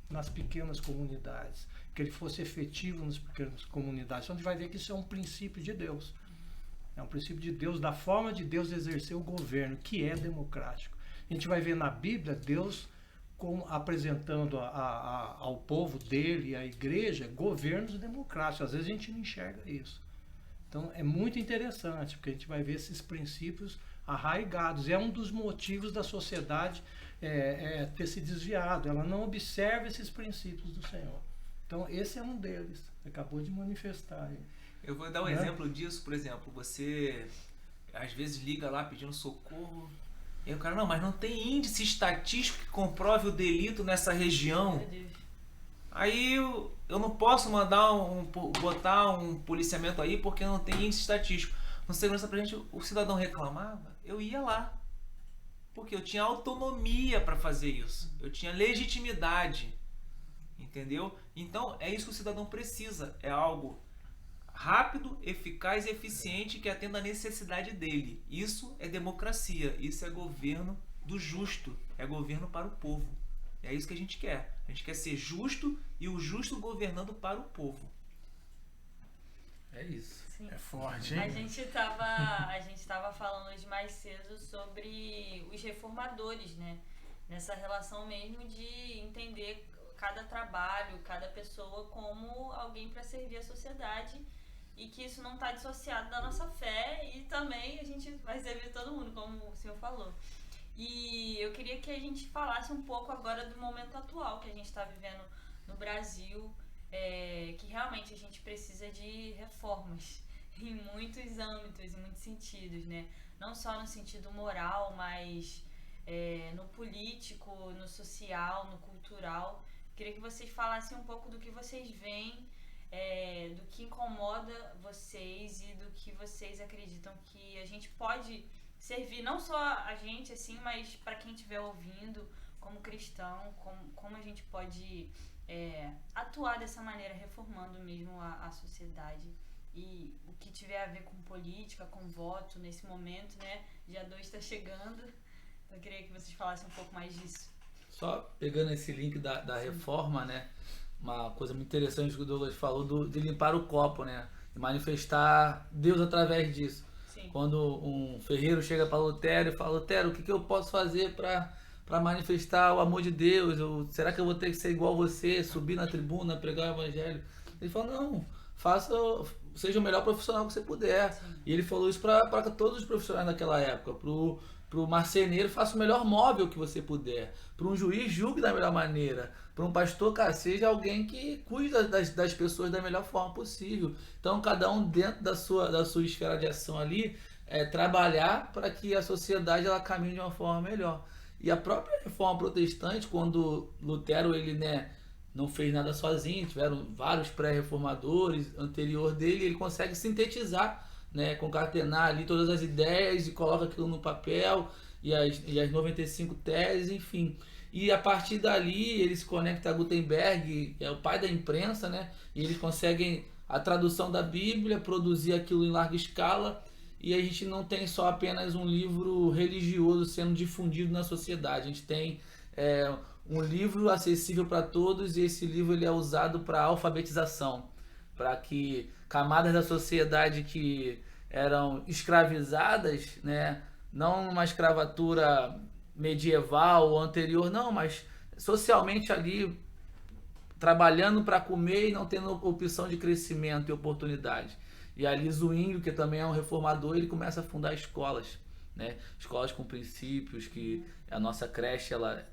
[SPEAKER 2] nas pequenas comunidades, que ele fosse efetivo nas pequenas comunidades. Então a gente vai ver que isso é um princípio de Deus. É um princípio de Deus, da forma de Deus exercer o governo, que é democrático. A gente vai ver na Bíblia Deus apresentando ao povo dele, à igreja, governos democráticos. Às vezes a gente não enxerga isso. Então é muito interessante, porque a gente vai ver esses princípios arraigados. É um dos motivos da sociedade ter se desviado. Ela não observa esses princípios do Senhor. Então esse é um deles. Acabou de manifestar aí.
[SPEAKER 3] Eu vou dar um exemplo disso, por exemplo, você às vezes liga lá pedindo socorro, e aí o cara, não, mas não tem índice estatístico que comprove o delito nessa região.
[SPEAKER 1] Meu Deus.
[SPEAKER 3] Aí eu não posso botar um policiamento aí porque não tem índice estatístico. No segurança pra gente, o cidadão reclamava, eu ia lá. Porque eu tinha autonomia para fazer isso. Eu tinha legitimidade. Entendeu? Então é isso que o cidadão precisa. É algo rápido, eficaz e eficiente que atenda à necessidade dele. Isso é democracia. Isso é governo do justo. É governo para o povo. É isso que a gente quer. A gente quer ser justo e o justo governando para o povo.
[SPEAKER 5] É isso.
[SPEAKER 1] Sim.
[SPEAKER 4] É forte, hein?
[SPEAKER 1] A gente tava falando hoje mais cedo sobre os reformadores, né? Nessa relação mesmo de entender cada trabalho, cada pessoa como alguém para servir a sociedade e que isso não está dissociado da nossa fé e também a gente vai servir todo mundo, como o senhor falou. E eu queria que a gente falasse um pouco agora do momento atual que a gente está vivendo no Brasil, que realmente a gente precisa de reformas em muitos âmbitos, em muitos sentidos, né? Não só no sentido moral, mas no político, no social, no cultural. Queria que vocês falassem um pouco do que vocês veem, do que incomoda vocês e do que vocês acreditam que a gente pode servir, não só a gente, assim, mas para quem estiver ouvindo, como cristão, como a gente pode atuar dessa maneira, reformando mesmo a sociedade. E o que tiver a ver com política, com voto nesse momento, né? Dia 2 está chegando, então eu queria que vocês falassem um pouco mais disso.
[SPEAKER 5] Só pegando esse link da reforma, né? Uma coisa muito interessante que o Douglas falou de limpar o copo, né? De manifestar Deus através disso.
[SPEAKER 1] Sim.
[SPEAKER 5] Quando um ferreiro chega para Lutero e fala: Lutero, o que eu posso fazer para manifestar o amor de Deus? Será que eu vou ter que ser igual a você, subir na tribuna, pregar o evangelho? Ele fala: não, seja o melhor profissional que você puder.
[SPEAKER 1] Sim.
[SPEAKER 5] E ele falou isso para todos os profissionais daquela época. Para o marceneiro, faça o melhor móvel que você puder. Para um juiz, julgue da melhor maneira. Para um pastor, cara, seja alguém que cuida das pessoas da melhor forma possível. Então, cada um dentro da sua esfera de ação ali, trabalhar para que a sociedade ela caminhe de uma forma melhor. E a própria reforma protestante, quando Lutero ele, né, não fez nada sozinho, tiveram vários pré-reformadores anterior dele, ele consegue sintetizar, né, concatenar ali todas as ideias e coloca aquilo no papel e as 95 teses, enfim. E a partir dali ele se conecta a Gutenberg, que é o pai da imprensa, né, e eles conseguem a tradução da Bíblia, produzir aquilo em larga escala, e a gente não tem só apenas um livro religioso sendo difundido na sociedade, a gente tem um livro acessível para todos, e esse livro ele é usado para alfabetização, para que camadas da sociedade que eram escravizadas, né, não numa escravatura medieval ou anterior, não, mas socialmente ali trabalhando para comer e não tendo opção de crescimento e oportunidade. E ali Zwinglio, que também é um reformador, ele começa a fundar escolas, né, escolas com princípios, que a nossa creche ela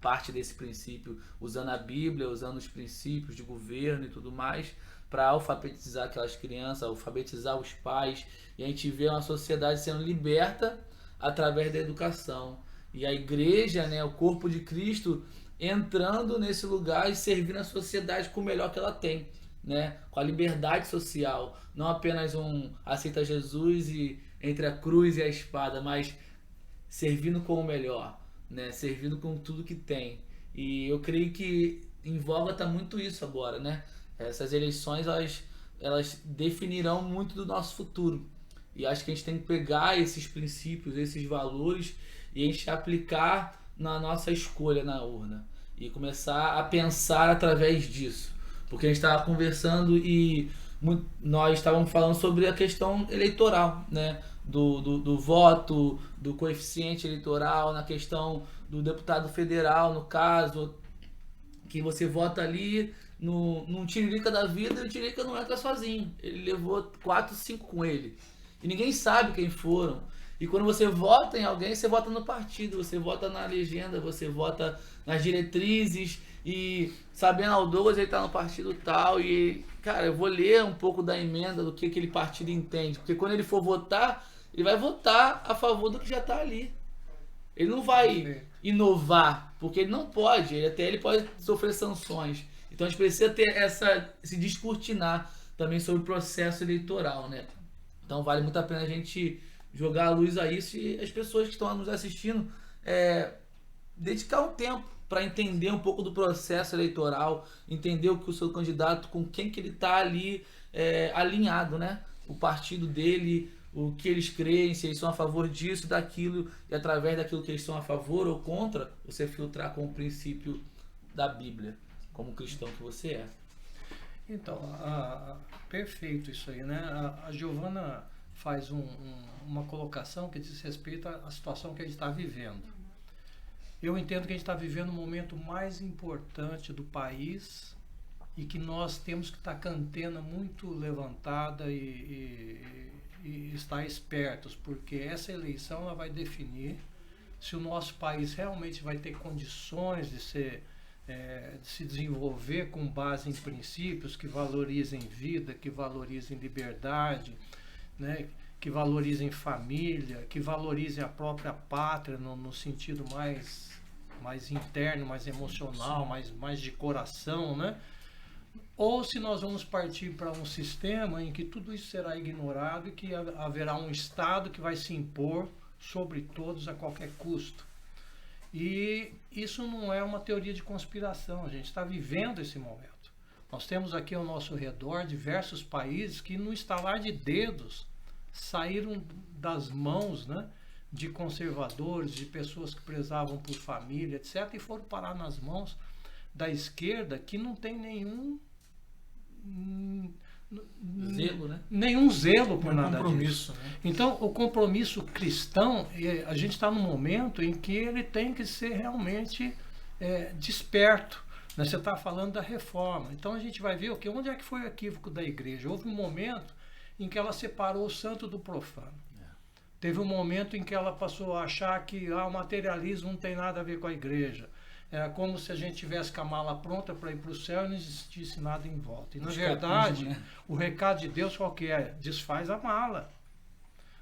[SPEAKER 5] parte desse princípio, usando a Bíblia, usando os princípios de governo e tudo mais, para alfabetizar aquelas crianças, alfabetizar os pais, e a gente vê uma sociedade sendo liberta através da educação. E a igreja, né, o corpo de Cristo, entrando nesse lugar e servindo a sociedade com o melhor que ela tem, né, com a liberdade social, não apenas aceita Jesus e entre a cruz e a espada, mas servindo com o melhor, né, servindo com tudo que tem. E eu creio que em voga está muito isso agora, né? Essas eleições elas definirão muito do nosso futuro, e acho que a gente tem que pegar esses princípios, esses valores, e a gente aplicar na nossa escolha na urna e começar a pensar através disso, porque a gente estava conversando e nós estávamos falando sobre a questão eleitoral, né? Do voto, do coeficiente eleitoral, na questão do deputado federal, no caso, que você vota ali num Tiririca da vida, e o Tiririca não entra sozinho, ele levou 4, 5 com ele, e ninguém sabe quem foram. E quando você vota em alguém, você vota no partido, você vota na legenda, você vota nas diretrizes, e sabendo o Douglas, ele tá no partido tal, e cara, eu vou ler um pouco da emenda do que aquele partido entende, porque quando ele for votar, ele vai votar a favor do que já tá ali. Ele não vai inovar, porque ele não pode, ele pode sofrer sanções. Então a gente precisa ter se descortinar também sobre o processo eleitoral, né? Então vale muito a pena a gente jogar a luz a isso, e as pessoas que estão nos assistindo dedicar um tempo para entender um pouco do processo eleitoral, entender o que o seu candidato, com quem que ele está ali alinhado, né? O partido dele, o que eles creem, se eles são a favor disso, daquilo, e através daquilo que eles são a favor ou contra, você filtrar com o princípio da Bíblia, como cristão que você é.
[SPEAKER 2] Então, perfeito isso aí, né? A Giovana faz uma colocação que diz respeito à situação que a gente está vivendo. Eu entendo que a gente está vivendo o momento mais importante do país e que nós temos que estar com a antena muito levantada e estar espertos, porque essa eleição ela vai definir se o nosso país realmente vai ter condições de se desenvolver com base em princípios que valorizem vida, que valorizem liberdade, né? Que valorizem família, que valorizem a própria pátria no sentido mais interno, mais emocional, mais de coração, né? Ou se nós vamos partir para um sistema em que tudo isso será ignorado e que haverá um Estado que vai se impor sobre todos a qualquer custo. E isso não é uma teoria de conspiração, a gente está vivendo esse momento. Nós temos aqui ao nosso redor diversos países que, no estalar de dedos, saíram das mãos, né, de conservadores, de pessoas que prezavam por família, etc., e foram parar nas mãos da esquerda, que não tem nenhum
[SPEAKER 5] Zelo, né?
[SPEAKER 2] Nenhum zelo por nada
[SPEAKER 4] compromisso,
[SPEAKER 2] disso.
[SPEAKER 4] né?
[SPEAKER 2] Então, o compromisso cristão, a gente está num momento em que ele tem que ser realmente desperto. Né? Você está falando da reforma. Então, a gente vai ver onde é que foi o equívoco da igreja. Houve um momento em que ela separou o santo do profano. Teve um momento em que ela passou a achar que o materialismo não tem nada a ver com a igreja. É como se a gente tivesse com a mala pronta para ir para o céu e não existisse nada em volta. E, na verdade,
[SPEAKER 5] né?
[SPEAKER 2] o recado de Deus qual que é? Desfaz a mala.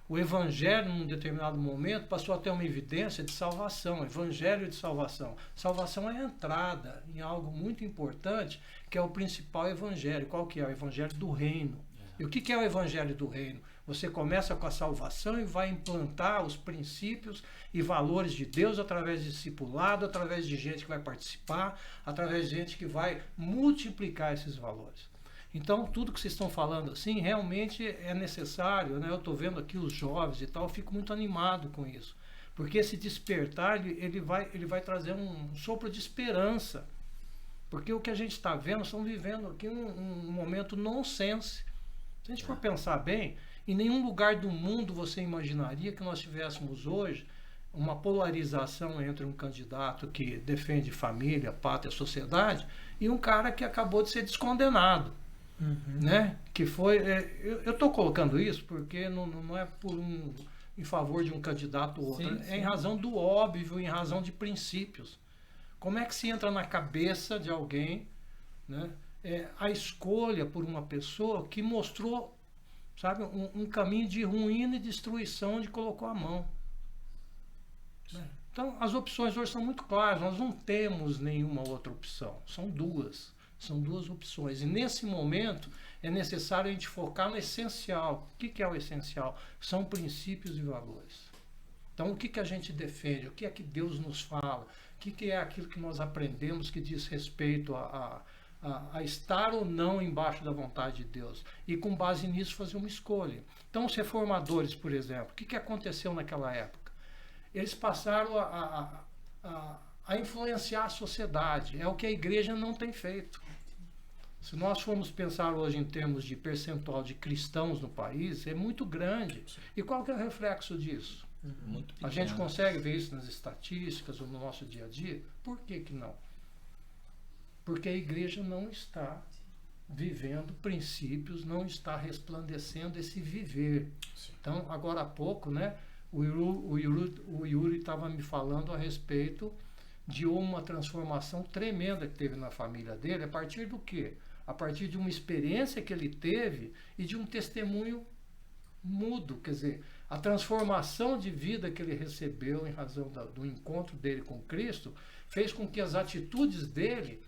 [SPEAKER 2] O evangelho, num determinado momento, passou a ter uma evidência de salvação, evangelho de salvação. Salvação é a entrada em algo muito importante, que é o principal evangelho. Qual que é? O evangelho do reino. E o que é o evangelho do reino? Você começa com a salvação e vai implantar os princípios e valores de Deus através de discipulado, através de gente que vai participar, através de gente que vai multiplicar esses valores. Então, tudo que vocês estão falando assim, realmente é necessário, né? Eu estou vendo aqui os jovens e tal, eu fico muito animado com isso. Porque esse despertar, ele vai trazer um sopro de esperança. Porque o que a gente está vendo, estamos vivendo aqui um momento nonsense. Se a gente for pensar bem, em nenhum lugar do mundo você imaginaria que nós tivéssemos hoje uma polarização entre um candidato que defende família, pátria, sociedade, e um cara que acabou de ser descondenado. Né? Que foi. Eu estou colocando isso porque não é em favor de um candidato ou outro,
[SPEAKER 5] Sim,
[SPEAKER 2] é em razão do óbvio, em razão de princípios. Como é que se entra na cabeça de alguém, né? A escolha por uma pessoa que mostrou, sabe, um caminho de ruína e destruição onde colocou a mão. Né? Então, as opções hoje são muito claras, nós não temos nenhuma outra opção, são duas opções. E nesse momento é necessário a gente focar no essencial. O que é o essencial? São princípios e valores. Então, o que a gente defende? O que é que Deus nos fala? O que é aquilo que nós aprendemos que diz respeito a estar ou não embaixo da vontade de Deus? E com base nisso fazer uma escolha. Então, os reformadores, por exemplo, o que aconteceu naquela época? Eles passaram a influenciar a sociedade. É o que a igreja não tem feito. Se nós formos pensar hoje em termos de percentual de cristãos no país, é muito grande. E qual que é o reflexo disso?
[SPEAKER 5] Muito
[SPEAKER 2] A gente
[SPEAKER 5] pequeno.
[SPEAKER 2] consegue ver isso nas estatísticas ou no nosso dia a dia? Por que não? Porque a igreja não está vivendo princípios, não está resplandecendo esse viver. Então, agora há pouco, né, o Yuri estava me falando a respeito de uma transformação tremenda que teve na família dele. A partir do quê? A partir de uma experiência que ele teve e de um testemunho mudo. Quer dizer, a transformação de vida que ele recebeu em razão do encontro dele com Cristo fez com que as atitudes dele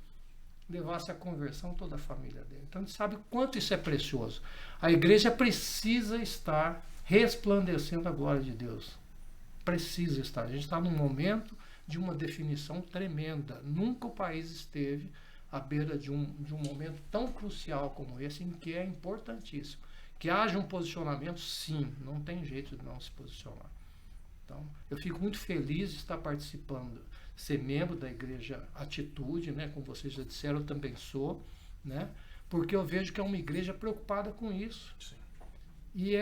[SPEAKER 2] levassem à conversão toda a família dele. Então a gente sabe quanto isso é precioso. A igreja precisa estar resplandecendo a glória de Deus. Precisa estar. A gente está num momento de uma definição tremenda. Nunca o país esteve à beira de um momento tão crucial como esse, em que é importantíssimo. Que haja um posicionamento, sim, não tem jeito de não se posicionar. Então, eu fico muito feliz de estar participando ser membro da igreja Atitude, né? Como vocês já disseram, eu também sou, né? Porque eu vejo que é uma igreja preocupada com isso.
[SPEAKER 4] Sim.
[SPEAKER 2] E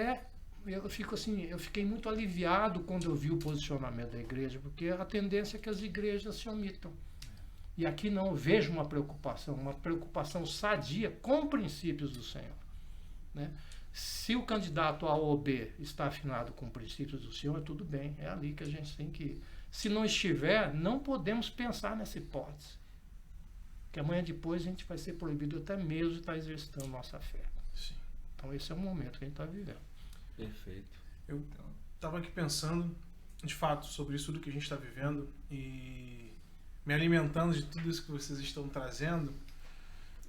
[SPEAKER 2] eu fico assim, eu fiquei muito aliviado quando eu vi o posicionamento da igreja, porque a tendência é que as igrejas se omitam. E aqui não, eu vejo uma preocupação sadia com princípios do Senhor, né? Se o candidato A ou B está afinado com princípios do Senhor, tudo bem, é ali que a gente tem que ir. Se não estiver, não podemos pensar nessa hipótese. Que amanhã depois a gente vai ser proibido até mesmo de estar exercitando nossa fé.
[SPEAKER 4] Sim.
[SPEAKER 2] Então esse é o momento que a gente está vivendo.
[SPEAKER 5] Perfeito.
[SPEAKER 4] Eu estava aqui pensando, de fato, sobre isso tudo que a gente está vivendo e me alimentando de tudo isso que vocês estão trazendo.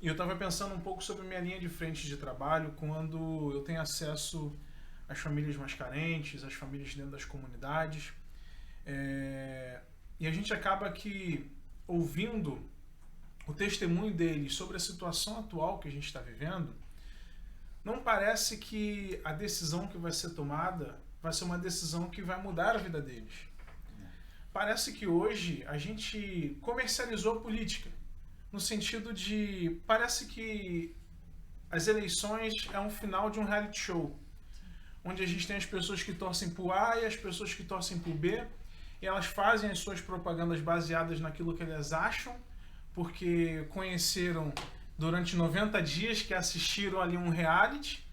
[SPEAKER 4] E eu estava pensando um pouco sobre a minha linha de frente de trabalho quando eu tenho acesso às famílias mais carentes, às famílias dentro das comunidades. E a gente acaba aqui ouvindo o testemunho deles sobre a situação atual que a gente está vivendo. Não parece que a decisão que vai ser tomada vai ser uma decisão que vai mudar a vida deles. Parece que hoje a gente comercializou a política, no sentido de, parece que as eleições é um final de um reality show, onde a gente tem as pessoas que torcem por A e as pessoas que torcem por B, e elas fazem as suas propagandas baseadas naquilo que elas acham, porque conheceram durante 90 dias que assistiram ali um reality,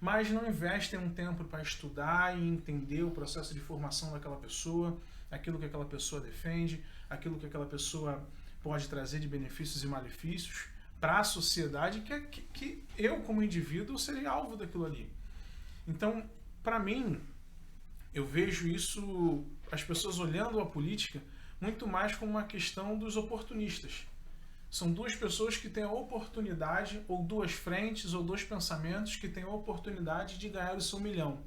[SPEAKER 4] mas não investem um tempo para estudar e entender o processo de formação daquela pessoa, aquilo que aquela pessoa defende, aquilo que aquela pessoa pode trazer de benefícios e malefícios para a sociedade, que eu, como indivíduo, seria alvo daquilo ali. Então, para mim, eu vejo isso, as pessoas olhando a política, muito mais como uma questão dos oportunistas. São duas pessoas que têm a oportunidade, ou duas frentes, ou dois pensamentos que têm a oportunidade de ganhar o seu milhão.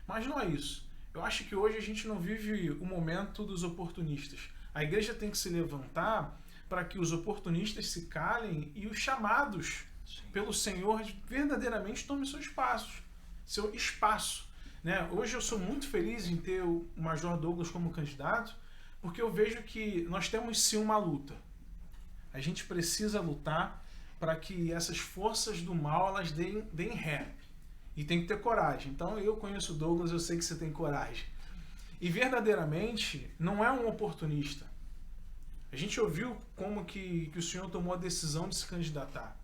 [SPEAKER 4] Mas não é isso. Eu acho que hoje a gente não vive o momento dos oportunistas. A igreja tem que se levantar para que os oportunistas se calem e os chamados pelo Senhor verdadeiramente tomem seu espaço. Né? Hoje eu sou muito feliz em ter o Major Douglas como candidato, porque eu vejo que nós temos sim uma luta. A gente precisa lutar para que essas forças do mal elas deem ré. E tem que ter coragem. Então eu conheço o Douglas, eu sei que você tem coragem. E verdadeiramente não é um oportunista. A gente ouviu como que o senhor tomou a decisão de se candidatar.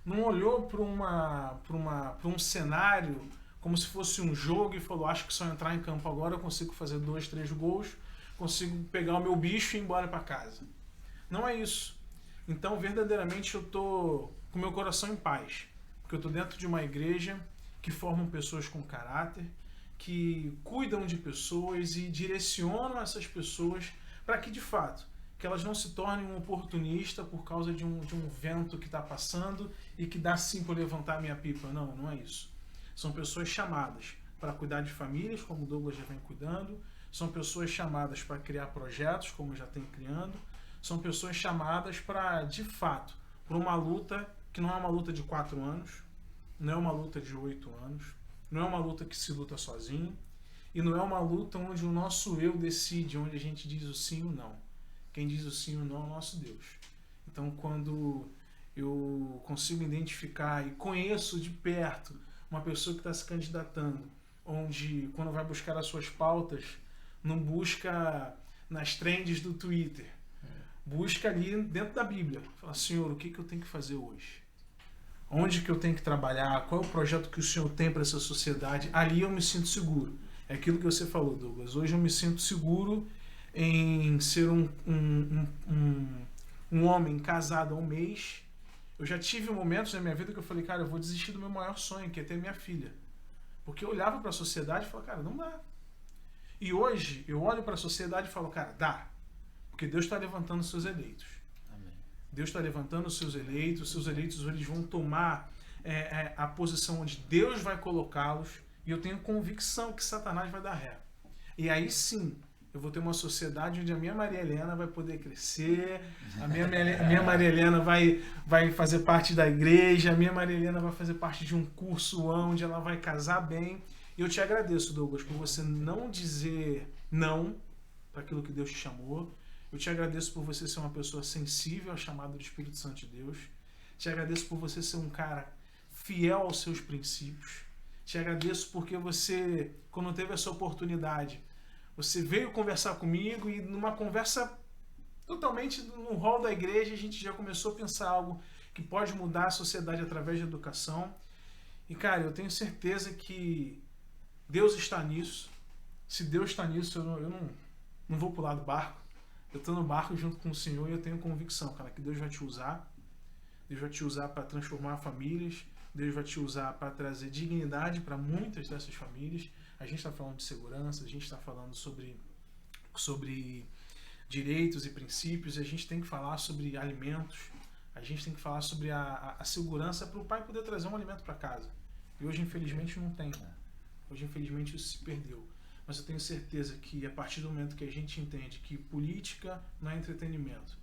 [SPEAKER 4] Não olhou para um cenário como se fosse um jogo e falou, acho que se eu entrar em campo agora eu consigo fazer 2, 3 gols, consigo pegar o meu bicho e ir embora para casa. Não é isso. Então, verdadeiramente, eu estou com meu coração em paz. Porque eu estou dentro de uma igreja que formam pessoas com caráter, que cuidam de pessoas e direcionam essas pessoas para que, de fato, que elas não se tornem um oportunista por causa de um vento que está passando e que dá sim para levantar a minha pipa. Não, não é isso. São pessoas chamadas para cuidar de famílias, como o Douglas já vem cuidando. São pessoas chamadas para criar projetos, como já tem criando. São pessoas chamadas para, de fato, para uma luta que não é uma luta de 4 anos, não é uma luta de 8 anos, não é uma luta que se luta sozinho, e não é uma luta onde o nosso eu decide, onde a gente diz o sim ou não. Quem diz o sim ou não é o nosso Deus. Então, quando eu consigo identificar e conheço de perto uma pessoa que está se candidatando, onde, quando vai buscar as suas pautas, não busca nas trends do Twitter, busca ali dentro da Bíblia. Fala, Senhor, o que eu tenho que fazer hoje? Onde que eu tenho que trabalhar? Qual é o projeto que o Senhor tem para essa sociedade? Ali eu me sinto seguro. É aquilo que você falou, Douglas. Hoje eu me sinto seguro em ser um homem casado há um mês. Eu já tive momentos na minha vida que eu falei, cara, eu vou desistir do meu maior sonho, que é ter minha filha. Porque eu olhava para a sociedade e falava, cara, não dá. E hoje eu olho para a sociedade e falo, cara, dá. Porque Deus está levantando os seus eleitos.
[SPEAKER 5] Amém.
[SPEAKER 4] Deus está levantando os seus eleitos eles vão tomar a posição onde Deus vai colocá-los, e eu tenho convicção que Satanás vai dar ré. E aí sim, eu vou ter uma sociedade onde a minha Maria Helena vai poder crescer, a minha Maria Helena vai fazer parte da igreja, a minha Maria Helena vai fazer parte de um curso onde ela vai casar bem. E eu te agradeço, Douglas, por você não dizer não para aquilo que Deus te chamou. Eu te agradeço por você ser uma pessoa sensível ao chamado do Espírito Santo de Deus. Te agradeço por você ser um cara fiel aos seus princípios. Te agradeço porque você, quando teve essa oportunidade, você veio conversar comigo e numa conversa totalmente no hall da igreja, a gente já começou a pensar algo que pode mudar a sociedade através da educação. E, cara, eu tenho certeza que Deus está nisso. Se Deus está nisso, eu não vou pular do barco. Eu estou no barco junto com o Senhor e eu tenho convicção, cara, que Deus vai te usar. Deus vai te usar para transformar famílias. Deus vai te usar para trazer dignidade para muitas dessas famílias. A gente está falando de segurança, a gente está falando sobre direitos e princípios, a gente tem que falar sobre alimentos, a gente tem que falar sobre a segurança para o pai poder trazer um alimento para casa. E hoje, infelizmente, não tem. Hoje, infelizmente, isso se perdeu. Mas eu tenho certeza que a partir do momento que a gente entende que política não é entretenimento,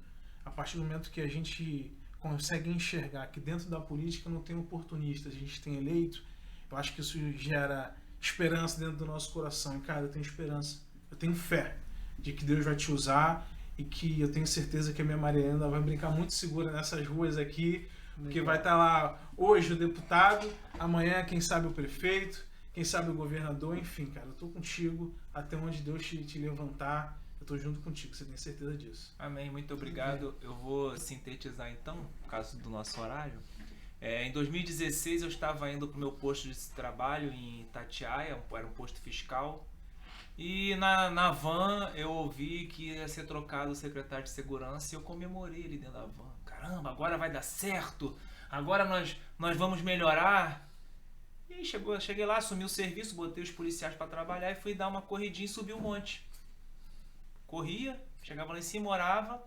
[SPEAKER 4] a partir do momento que a gente consegue enxergar que dentro da política não tem oportunistas, a gente tem eleito, eu acho que isso gera esperança dentro do nosso coração. E, cara, eu tenho esperança, eu tenho fé de que Deus vai te usar e que eu tenho certeza que a minha Mariana vai brincar muito segura nessas ruas aqui, porque vai estar lá hoje o deputado, amanhã quem sabe o prefeito, quem sabe o governador, enfim, cara, eu tô contigo até onde Deus te levantar, eu tô junto contigo, você tem certeza disso.
[SPEAKER 3] Amém, muito obrigado. Eu vou sintetizar então, no caso do nosso horário. Em 2016 eu estava indo para o meu posto de trabalho em Itatiaia, era um posto fiscal, e na van eu ouvi que ia ser trocado o secretário de segurança e eu comemorei ali dentro da van. Caramba, agora vai dar certo, agora nós vamos melhorar. E aí cheguei lá, assumi o serviço, botei os policiais para trabalhar e fui dar uma corridinha e subi o monte. Corria, chegava lá em cima, orava.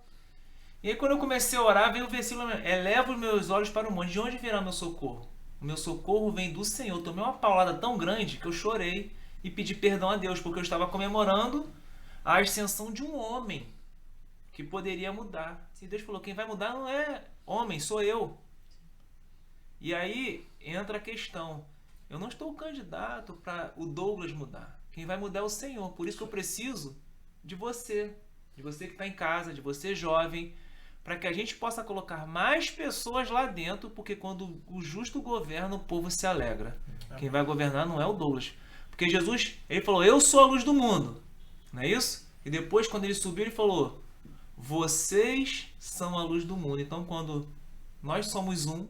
[SPEAKER 3] E aí quando eu comecei a orar, veio o versículo: eleva os meus olhos para o monte. De onde virá meu socorro? O meu socorro vem do Senhor. Eu tomei uma paulada tão grande que eu chorei e pedi perdão a Deus, porque eu estava comemorando a ascensão de um homem que poderia mudar. E Deus falou: quem vai mudar não é homem, sou eu. E aí entra a questão: eu não estou candidato para o Douglas mudar. Quem vai mudar é o Senhor. Por isso que eu preciso de você que está em casa, de você jovem, para que a gente possa colocar mais pessoas lá dentro, porque quando o justo governa, o povo se alegra. Quem vai governar não é o Douglas. Porque Jesus, ele falou: eu sou a luz do mundo. Não é isso? E depois, quando ele subiu, ele falou: vocês são a luz do mundo. Então, quando nós somos um,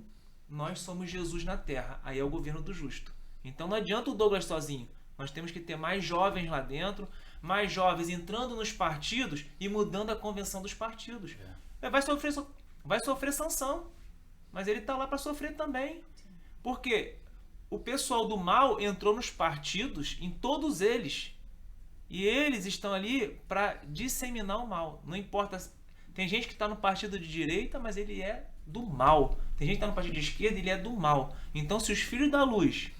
[SPEAKER 3] nós somos Jesus na terra. Aí é o governo do justo. Então, não adianta o Douglas sozinho. Nós temos que ter mais jovens lá dentro, mais jovens entrando nos partidos e mudando a convenção dos partidos. Vai sofrer sanção, mas ele está lá para sofrer também. Porque o pessoal do mal entrou nos partidos, em todos eles, e eles estão ali para disseminar o mal. Não importa, tem gente que está no partido de direita, mas ele é do mal. Tem gente que está no partido de esquerda, ele é do mal. Então, se os filhos da luz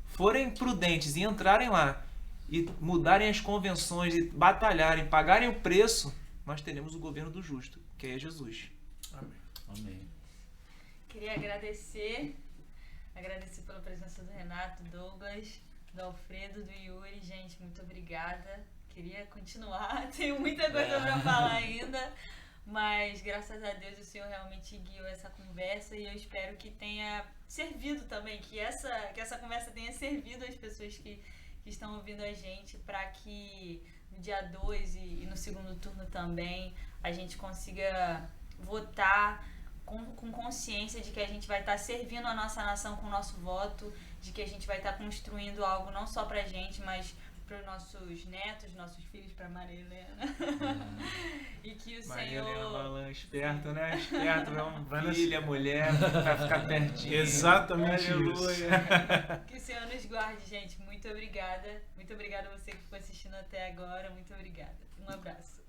[SPEAKER 3] forem prudentes e entrarem lá e mudarem as convenções e batalharem, pagarem o preço, nós teremos o governo do justo, que é Jesus.
[SPEAKER 4] Amém.
[SPEAKER 5] Amém.
[SPEAKER 1] Queria agradecer pela presença do Renato, Douglas, do Alfredo, do Yuri. Gente, muito obrigada. Queria continuar, tenho muita coisa para falar ainda, mas graças a Deus o Senhor realmente guiou essa conversa e eu espero que tenha servido também, que essa conversa tenha servido às pessoas que estão ouvindo a gente, para que no dia 2 e no segundo turno também a gente consiga votar com consciência de que a gente vai estar servindo a nossa nação com o nosso voto, de que a gente vai estar construindo algo não só pra gente, mas para os nossos netos, nossos filhos, para Maria Helena. E que o
[SPEAKER 3] Maria
[SPEAKER 1] Senhor...
[SPEAKER 3] Helena Malan, esperto, né? Esperto, não. Filha, mulher, vai ficar pertinho.
[SPEAKER 4] Exatamente
[SPEAKER 3] Aleluia.
[SPEAKER 4] isso.
[SPEAKER 1] Que o Senhor nos guarde, gente. Muito obrigada. Muito obrigada a você que ficou assistindo até agora. Muito obrigada. Um abraço.